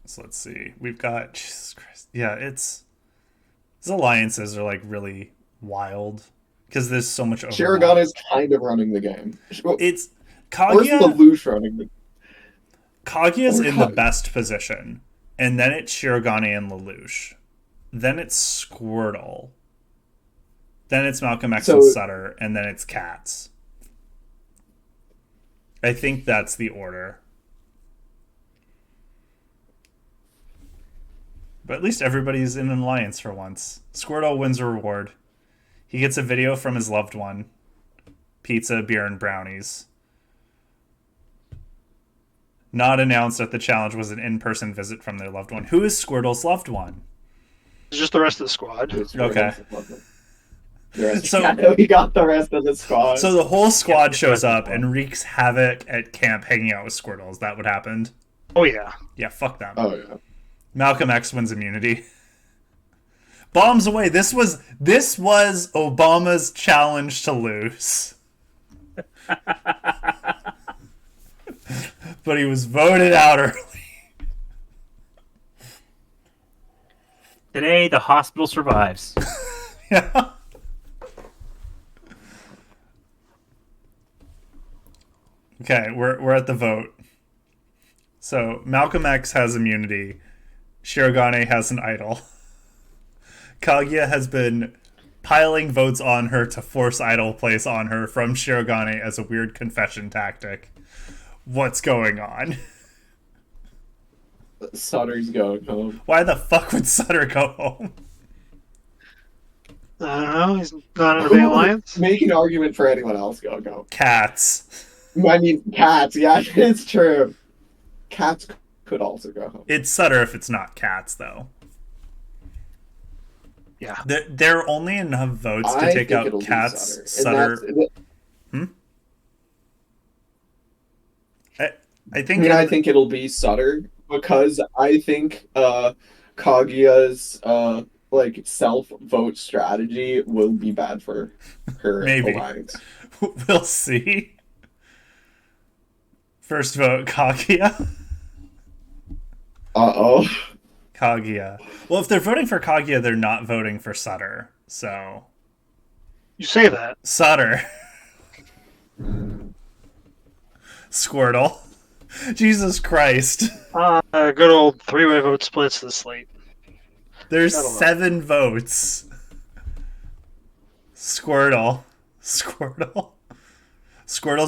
So let's see. We've got... Jesus Christ. Yeah, it's... These alliances are, like, really wild. Because there's so much overlap. Shirogane is kind of running the game. It's... Where's Kaguya... Lelouch running the... Kaguya's in the best position. And then it's Shirogane and Lelouch. Then it's Squirtle. Then it's Malcolm X and Sutter. And then it's Katz. I think that's the order. But at least everybody's in an alliance for once. Squirtle wins a reward. He gets a video from his loved one. Pizza, beer, and brownies. Not announced that the challenge was an in-person visit from their loved one. Who is Squirtle's loved one? It's just the rest of the squad. Okay. So we got the rest of the squad. So the whole squad shows up and wreaks havoc at camp hanging out with Squirtle. Is that what happened? Oh, yeah. Yeah, fuck them. Oh, yeah. Malcolm X wins immunity. Bombs away. This was Obama's challenge to lose. But he was voted out early. Today, the hospital survives. Yeah. Okay, we're at the vote. So Malcolm X has immunity. Shirogane has an idol. Kaguya has been piling votes on her to force idol place on her from Shirogane as a weird confession tactic. What's going on? Sutter's going home. Why the fuck would Sutter go home? I don't know. He's not in a big alliance. Make an argument for anyone else. Go. Cats. I mean, Cats. Yeah, it's true. Cats could also go home. It's Sutter if it's not Cats, though. Yeah. There are only enough votes to take out Cats, Sutter. I think it'll be Sutter because I think Kaguya's self vote strategy will be bad for her Maybe. alliance. We'll see. First vote, Kaguya. Uh-oh. Kaguya. Well, if they're voting for Kaguya, they're not voting for Sutter. So You say that. Sutter. Squirtle. Jesus Christ. Good old three-way vote splits this late. There's Settle up. 7 votes. Squirtle's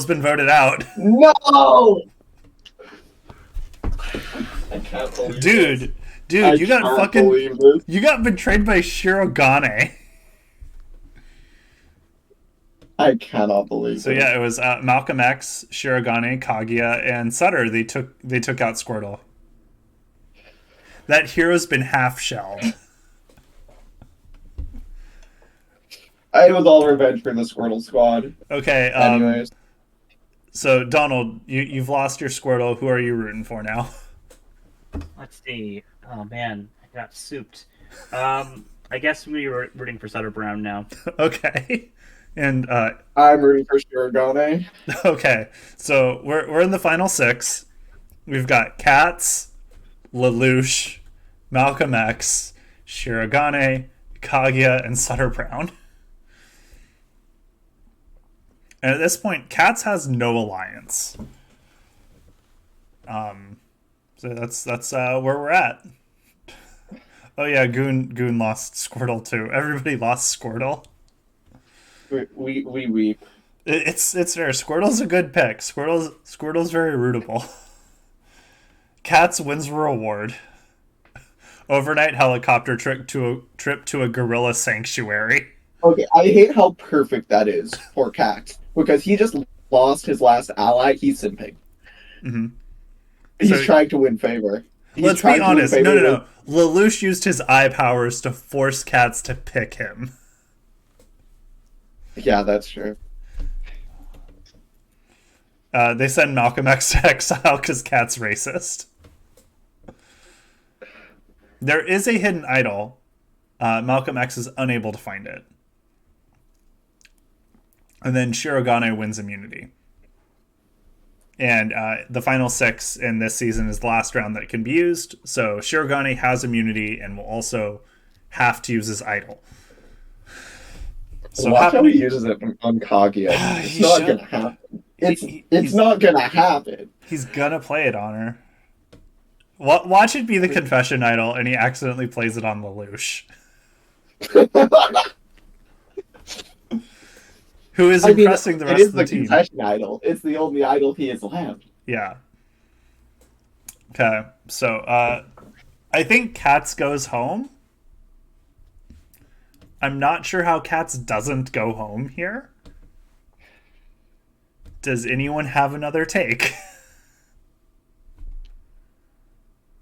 been voted out. No! I can't believe Dude, this. you got I can't believe this. You got betrayed by Shirogane. I cannot believe So it. yeah, it was Malcolm X, Shirogane, Kaguya, and Sutter. They took out Squirtle. That hero's been half shelled. It was all revenge for the Squirtle Squad. Okay. Anyways, So Donald, you've lost your Squirtle. Who are you rooting for now? Let's see. Oh man, I got souped. I guess we were rooting for Sutter Brown now. Okay. And I'm rooting for Shirogane. okay, so we're in the final six. We've got Katz, Lelouch, Malcolm X, Shirogane, Kaguya, and Sutter Brown. And at this point, Katz has no alliance. So that's where we're at. Oh yeah, Goon lost Squirtle too. Everybody lost Squirtle. We weep. It's fair. Squirtle's a good pick. Squirtle's very rootable. Katz wins a reward. Overnight helicopter trip to a gorilla sanctuary. Okay, I hate how perfect that is for Cat because he just lost his last ally. He's simping. Mm-hmm. He's So- trying to win favor. He's Let's trying be to win honest. favor No. Lelouch used his eye powers to force Katz to pick him. Yeah, that's true. They send Malcolm X to exile because Kat's racist. There is a hidden idol. Malcolm X is unable to find it. And then Shirogane wins immunity. And the final six in this season is the last round that can be used. So Shirogane has immunity and will also have to use his idol. So Watch how he uses it on Kaguya. It's He not should. gonna happen. It's He's- not gonna happen. He's gonna play it on her. Watch it be the confession idol, and he accidentally plays it on Lelouch, who is impressing the it rest is of the the team. confession idol. It's the only idol he has left. Yeah. Okay, so I think Katz goes home. I'm not sure how Katz doesn't go home here. Does anyone have another take?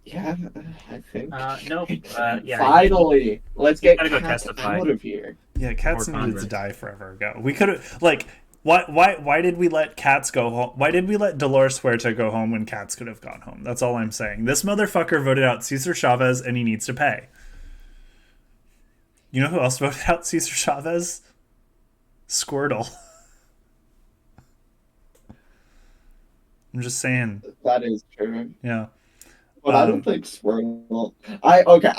Yeah, I think. No. Yeah. Finally, let's get gotta go Kat testify. out of here. Yeah, Katz Or needed to Congress. die forever ago. We could have why did we let Katz go home? Why did we let Dolores Huerta go home when Katz could have gone home? That's all I'm saying. This motherfucker voted out Cesar Chavez and he needs to pay. You know who else voted out Cesar Chavez? Squirtle. I'm just saying. That is true. Yeah. But I don't think Squirtle. Okay.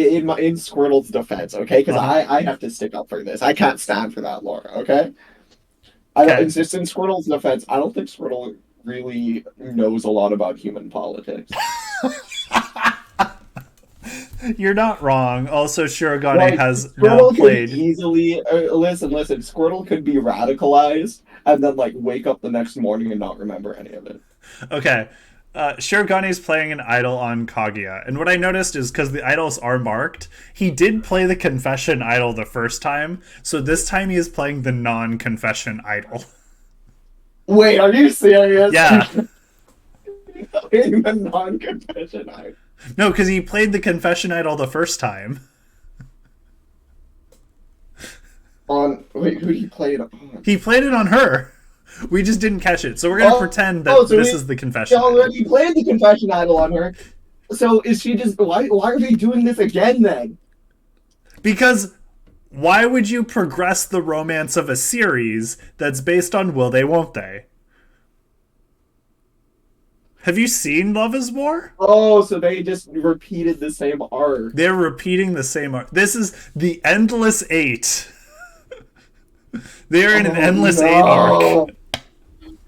In Squirtle's defense, okay, because I have to stick up for this. I can't stand for that, Laura. Okay. Okay. It's just in Squirtle's defense. I don't think Squirtle really knows a lot about human politics. You're not wrong. Also, Shirogane Like, has now Squirtle played. could easily listen. Squirtle could be radicalized and then like wake up the next morning and not remember any of it. Okay. Shirogane is playing an idol on Kaguya. And what I noticed is because the idols are marked, he did play the confession idol the first time. So this time he is playing the non-confession idol. Wait, are you serious? Yeah. In the non-confession idol. No, because he played the confession idol the first time. Wait, who did he play it on? He played it on her. We just didn't catch it. So we're going to pretend that so this he- is the She confession idol. already played the confession idol on her. So is she just why are they doing this again then? Because why would you progress the romance of a series that's based on will they, won't they? Have you seen Love is War? Oh, so they just repeated the same arc. They're repeating the same arc. This is the Endless Eight. They're in an Endless Eight arc.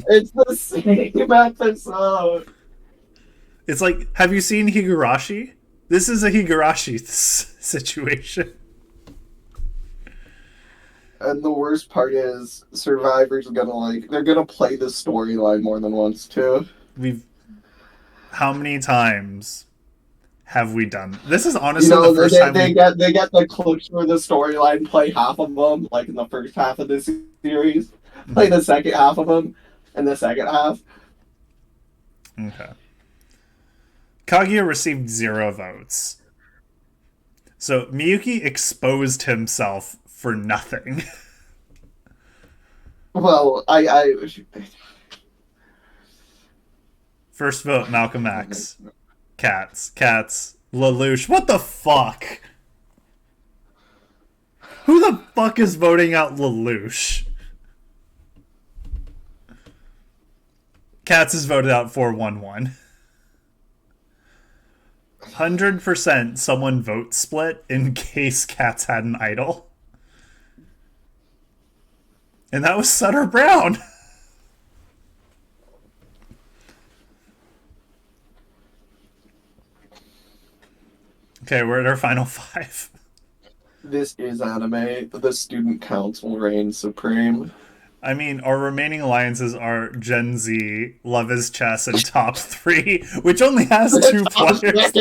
It's the same episode. It's like, have you seen Higurashi? This is a Higurashi situation. And the worst part is Survivor's they're gonna play this storyline more than once too. How many times have we done? This is You honestly know, the first they, time they get they get the clips for the storyline, play half of them, like in the first half of this series, play the second half of them, in the second half. Okay. Kaguya received 0 votes. So Miyuki exposed himself for nothing. Well, I First vote, Malcolm X. Cats. Lelouch. What the fuck? Who the fuck is voting out Lelouch? Cats is voted out 411. 100% someone vote split in case Cats had an idol. And that was Sutter Brown. Okay, we're at our final 5. This is anime. The student council reigns supreme. I mean, our remaining alliances are Gen Z, Love is Chess, and Top 3, which only has 2 players.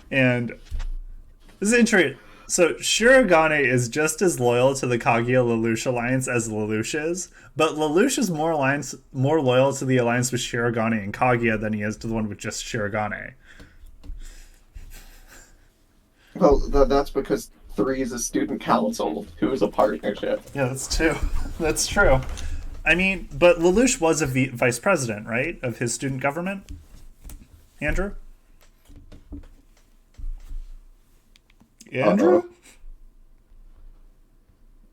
And this is interesting. So Shirogane is just as loyal to the Kaguya Lelouch alliance as Lelouch is, but Lelouch is more loyal to the alliance with Shirogane and Kaguya than he is to the one with just Shirogane. Well, that's because 3 is a student council, 2 is a partnership. Yeah, that's true. That's true. I mean, but Lelouch was a vice president, right, of his student government? Andrew? Andrew?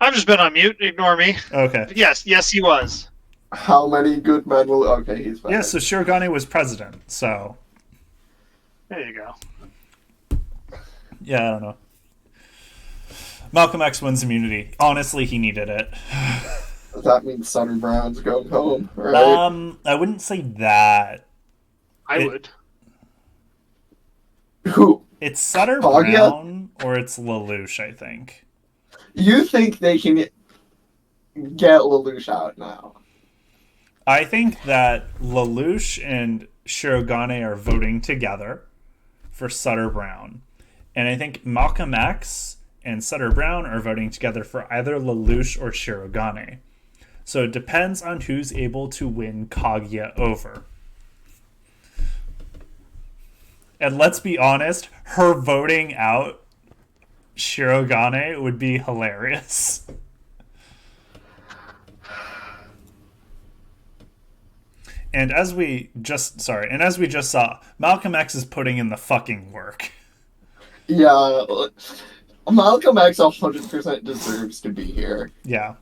I've just been on mute. Ignore me. Okay. Yes, he was. How many good men will... Okay, he's fine. Yeah, so Shirogane was president, so... There you go. Yeah, I don't know. Malcolm X wins immunity. Honestly, he needed it. That means Sutter Brown's going home, right? I wouldn't say that. I would. Who? It's Sutter Kaguya? Brown or it's Lelouch, I think. You think they can get Lelouch out now? I think that Lelouch and Shirogane are voting together for Sutter Brown. And I think Malcolm X and Sutter Brown are voting together for either Lelouch or Shirogane. So it depends on who's able to win Kaguya over. And let's be honest, her voting out Shirogane would be hilarious. And as we just saw, Malcolm X is putting in the fucking work. Yeah, Malcolm X 100% deserves to be here. Yeah.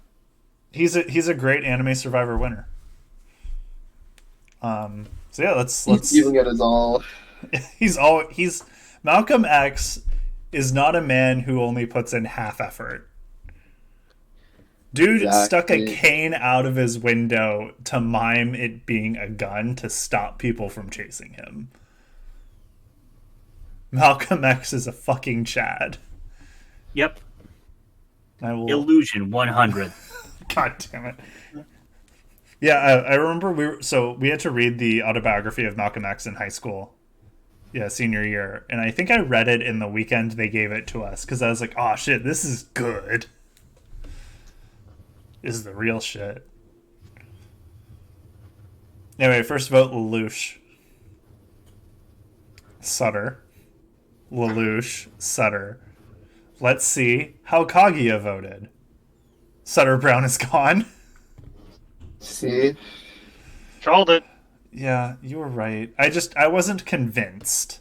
He's a great Anime Survivor winner. So yeah, let's He's giving it his all. he's Malcolm X is not a man who only puts in half effort. Dude stuck a cane out of his window to mime it being a gun to stop people from chasing him. Malcolm X is a fucking Chad. Yep. I will... Illusion 100. God damn it. Yeah, I remember we had to read the autobiography of Malcolm X in high school. Yeah, senior year. And I think I read it in the weekend they gave it to us because I was like, oh shit, this is good. This is the real shit. Anyway, first vote Lelouch. Sutter. Lelouch. Sutter. Let's see how Kaguya voted. Sutter Brown is gone. See? Called it. Yeah, you were right. I wasn't convinced.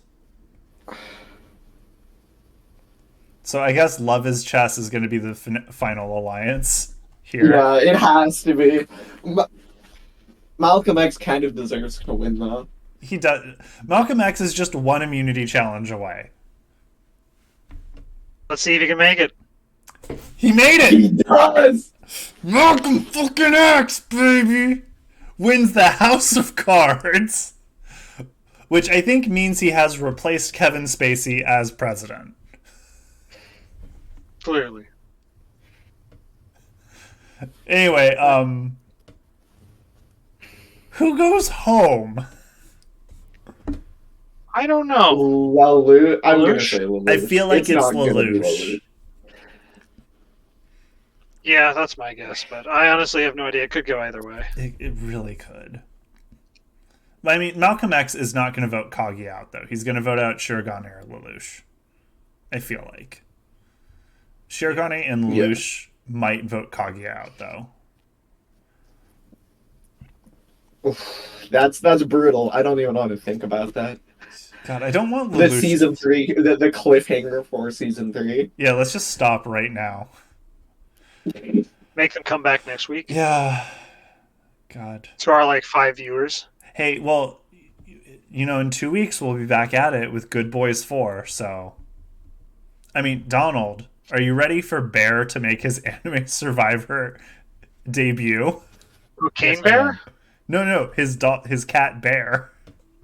So I guess Love is Chess is going to be the final alliance here. Yeah, it has to be. Malcolm X kind of deserves to win, though. He does. Malcolm X is just one immunity challenge away. Let's see if he can make it. He made it! He does! Malcolm fucking X, baby! Wins the House of Cards. Which I think means he has replaced Kevin Spacey as president. Clearly. Anyway, who goes home? I don't know. Lelouch. I'm gonna Lelouch? say Lelouch. I feel like it's not gonna be Lelouch. Yeah, that's my guess, but I honestly have no idea. It could go either way. It really could. I mean, Malcolm X is not going to vote Kagi out, though. He's going to vote out Shirogane or Lelouch. I feel like. Shirogane and Lelouch might vote Kagi out, though. That's brutal. I don't even want to think about that. God, I don't want The Lelouch. season 3, the cliffhanger for season 3. Yeah, let's just stop right now. Make them come back next week. Yeah. God. To our like 5 viewers. Hey, well, you know, in 2 weeks we'll be back at it with Good Boys 4, so... I mean, Donald, are you ready for Bear to make his Anime Survivor debut? Cocaine Bear? No, his cat Bear.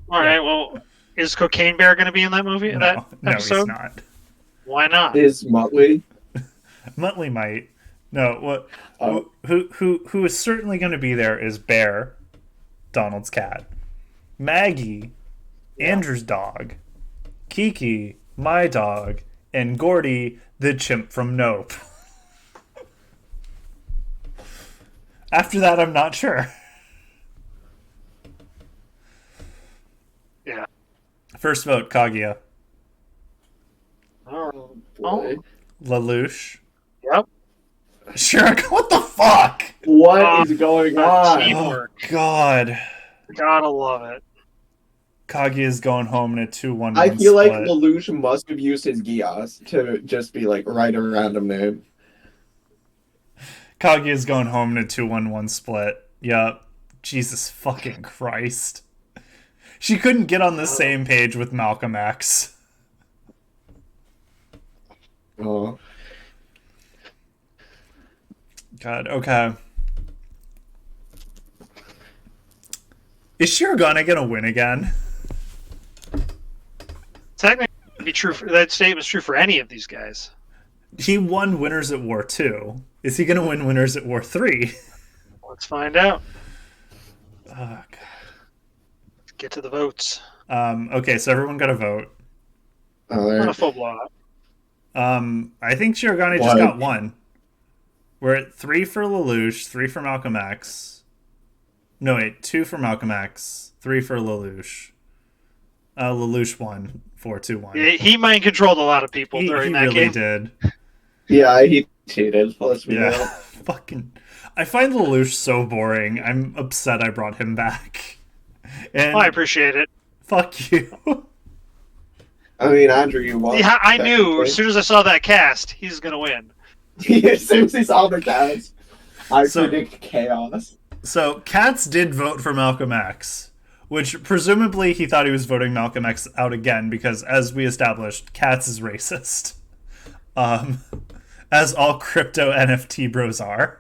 All right, well, is Cocaine Bear going to be in that movie? No, He's not. Why not? Is Muttley? Muttley might. No, what? Who is certainly going to be there is Bear, Donald's cat, Maggie, Andrew's dog, Kiki, my dog, and Gordy, the chimp from Nope. After that, I'm not sure. Yeah. First vote, Kaguya. Oh, Boy. Lelouch. Yep. Sure, what the fuck? What is going on? Teamwork. Oh, God. Gotta love it. Kaguya's going home in a 2-1-1 I feel like split. Lelouch must have used his Gias to just be like, write a random name. Kaguya's going home in a 2-1-1 split. Yup. Jesus fucking Christ. She couldn't get on the same page with Malcolm X. Oh. God, okay. Is Shirogane gonna win again? Technically, it'd be true. That statement's true for any of these guys. He won Winners at War 2. Is he gonna win Winners at War 3? Let's find out. Oh, God. Let's get to the votes. Okay, so everyone got a vote. Not a full blowout. I think Shirogane just got one. We're at 3 for Lelouch, 3 for Malcolm X. No, wait, 2 for Malcolm X, 3 for Lelouch. Lelouch won 4-2-1. Yeah, he mind controlled a lot of people during that really game. did. Yeah, he cheated. Let's be real. Yeah, fucking. I find Lelouch so boring. I'm upset I brought him back. And I appreciate it. fuck you. I mean, Andrew, you won. Yeah, I knew as soon as I saw that cast, he's gonna win. As soon as he saw the cats, I So- predict chaos. So, Katz did vote for Malcolm X, which presumably he thought he was voting Malcolm X out again because, as we established, Katz is racist. As all crypto NFT bros are.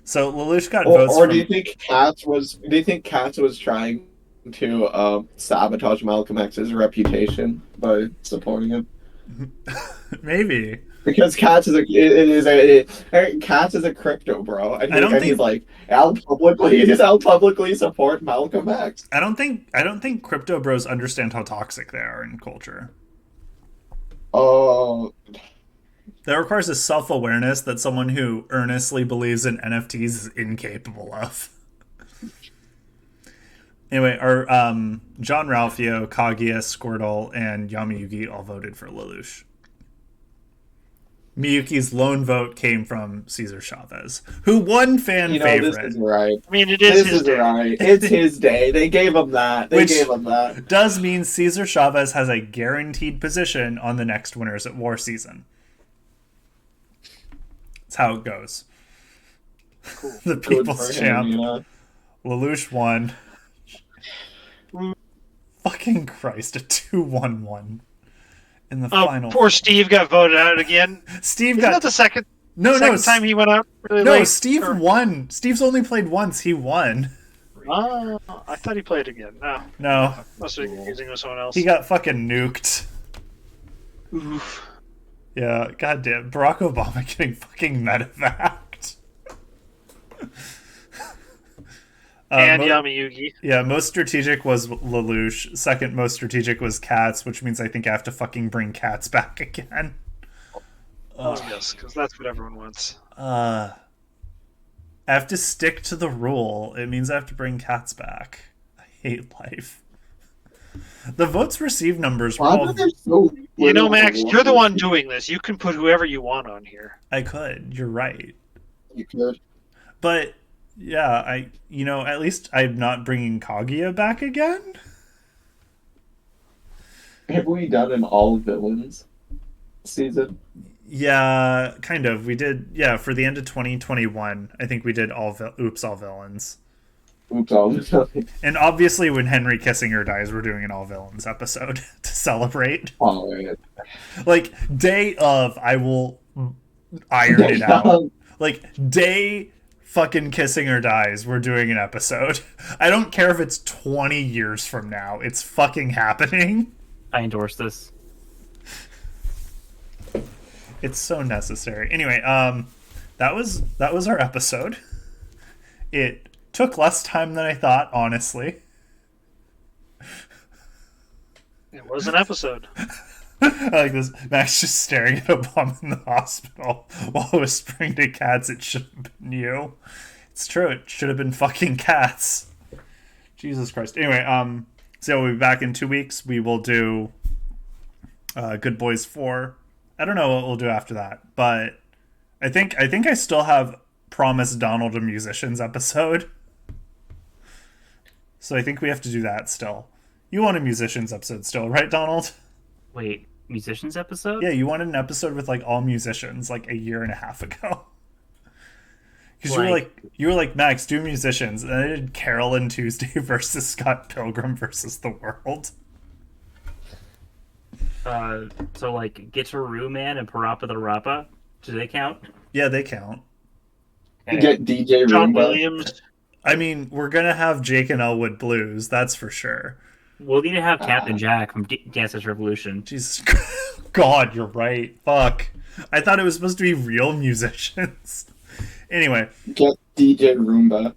So, Lelouch got votes Or from... do you think Katz was? Do you think Katz was trying to sabotage Malcolm X's reputation by supporting him? Maybe. Because Katz is Katz is a crypto bro, and, I don't think- he's like, I'll publicly support Malcolm X. I don't think crypto bros understand how toxic they are in culture. Oh, That requires a self-awareness that someone who earnestly believes in NFTs is incapable of. Anyway, our John Ralphio, Kaguya, Squirtle, and Yamayuki all voted for Lelouch. Miyuki's lone vote came from Cesar Chavez, who won fan favorite. This is right. I mean, it is This his is day. right. It's his day. They gave him that. Which- Does mean Cesar Chavez has a guaranteed position on the next Winners at War season. That's how it goes. The Good people's for champ. him, you know? Lelouch won. Fucking Christ, a 2-1-1 in the Oh, final. poor Steve got voted out again. Steve Isn't that got the second no. time he went out really No, late? Steve Or- won. Steve's only played once. He won. Oh, I thought he played again. No, No, must be confusing with someone else. he got fucking nuked. Oof. Yeah, goddamn. Barack Obama getting fucking medevaced. And Yamayugi. Yeah, most strategic was Lelouch. Second most strategic was Cats, which means I think I have to fucking bring Cats back again. Oh, yes, because that's what everyone wants. I have to stick to the rule. It means I have to bring Cats back. I hate life. The votes received numbers were all... You know, Max, you're the one doing this. You can put whoever you want on here. I could. You're right. You could. But, yeah, at least I'm not bringing Kaguya back again. Have we done an all villains season? Yeah, kind of. We did, for the end of 2021, I think we did all villains. Oops, all villains. And obviously when Henry Kissinger dies, we're doing an all villains episode to celebrate. Oh, right. Like, day of, I will iron it out. Like, day fucking Kissinger dies, we're doing an episode. I don't care if it's 20 years from now. It's fucking happening. I endorse this. It's so necessary. Anyway, that was our episode. It took less time than I thought, honestly. It was an episode. I like this. Max just staring at a bum in the hospital while whispering to Cats, it should have been you. It's true, it should have been fucking Cats. Jesus Christ. Anyway, so we'll be back in 2 weeks. We will do Good Boys 4. I don't know what we'll do after that, but I think I still have promised Donald a Musicians episode. So I think we have to do that still. You want a Musicians episode still, right, Donald? Wait, musicians episode? Yeah, you wanted an episode with like all musicians like a year and a half ago. Because you were like, Max, do musicians, and I did Carolyn Tuesday versus Scott Pilgrim versus the World. So like Guitaroo Man and Parappa the Rappa, do they count? Yeah, they count. You get DJ John Roomba. Williams. I mean, we're gonna have Jake and Elwood Blues, that's for sure. We'll need to have Captain Jack from Dance Dance Revolution. Jesus God, you're right. Fuck. I thought it was supposed to be real musicians. Anyway. Get DJ Roomba.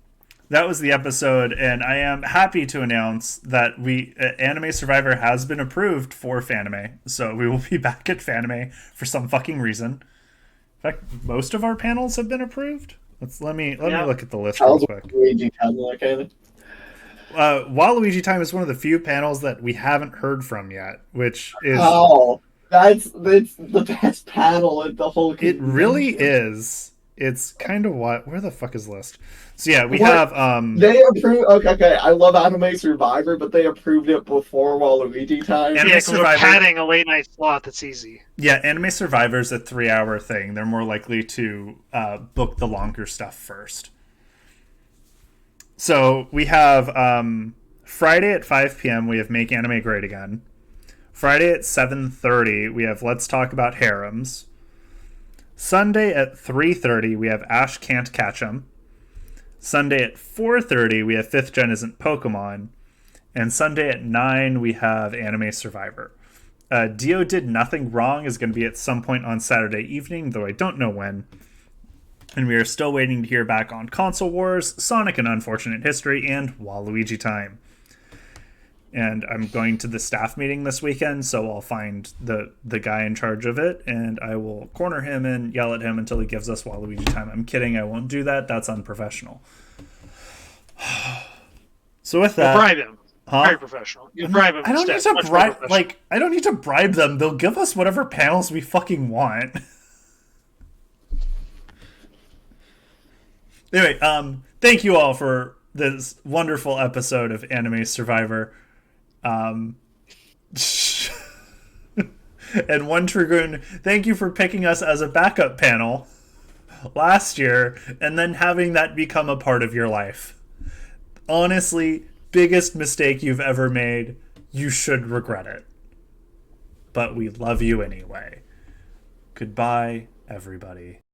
That was the episode, and I am happy to announce that Anime Survivor has been approved for Fanime. So we will be back at Fanime for some fucking reason. In fact, most of our panels have been approved. Let me look at the list real quick. Waluigi Time is one of the few panels that we haven't heard from yet, which is that's the best panel in the whole convention. It really is. It's kind of where the fuck is list? So yeah, we have they approved. Okay. I love Anime Survivor, but they approved it before Waluigi Time. Yeah, because we're padding a late night slot that's easy. Yeah, Anime Survivor's a 3-hour thing. They're more likely to book the longer stuff first. So we have Friday at 5 p.m. we have Make Anime Great Again. Friday at 7:30 we have Let's Talk About Harems. Sunday at 3:30 we have Ash Can't Catch 'Em. Sunday at 4:30 we have 5th Gen Isn't Pokemon. And Sunday at 9 we have Anime Survivor. Dio Did Nothing Wrong is going to be at some point on Saturday evening, though I don't know when. And we are still waiting to hear back on Console Wars, Sonic and Unfortunate History, and Waluigi Time. And I'm going to the staff meeting this weekend, so I'll find the guy in charge of it, and I will corner him and yell at him until he gives us Waluigi Time. I'm kidding, I won't do that. That's unprofessional. So with that... We'll bribe him. Huh? Very professional. You bribe him. I don't need to bribe... I don't need to bribe them. They'll give us whatever panels we fucking want. Anyway, thank you all for this wonderful episode of Anime Survivor. And One Dragoon, thank you for picking us as a backup panel last year and then having that become a part of your life. Honestly, biggest mistake you've ever made. You should regret it. But we love you anyway. Goodbye, everybody.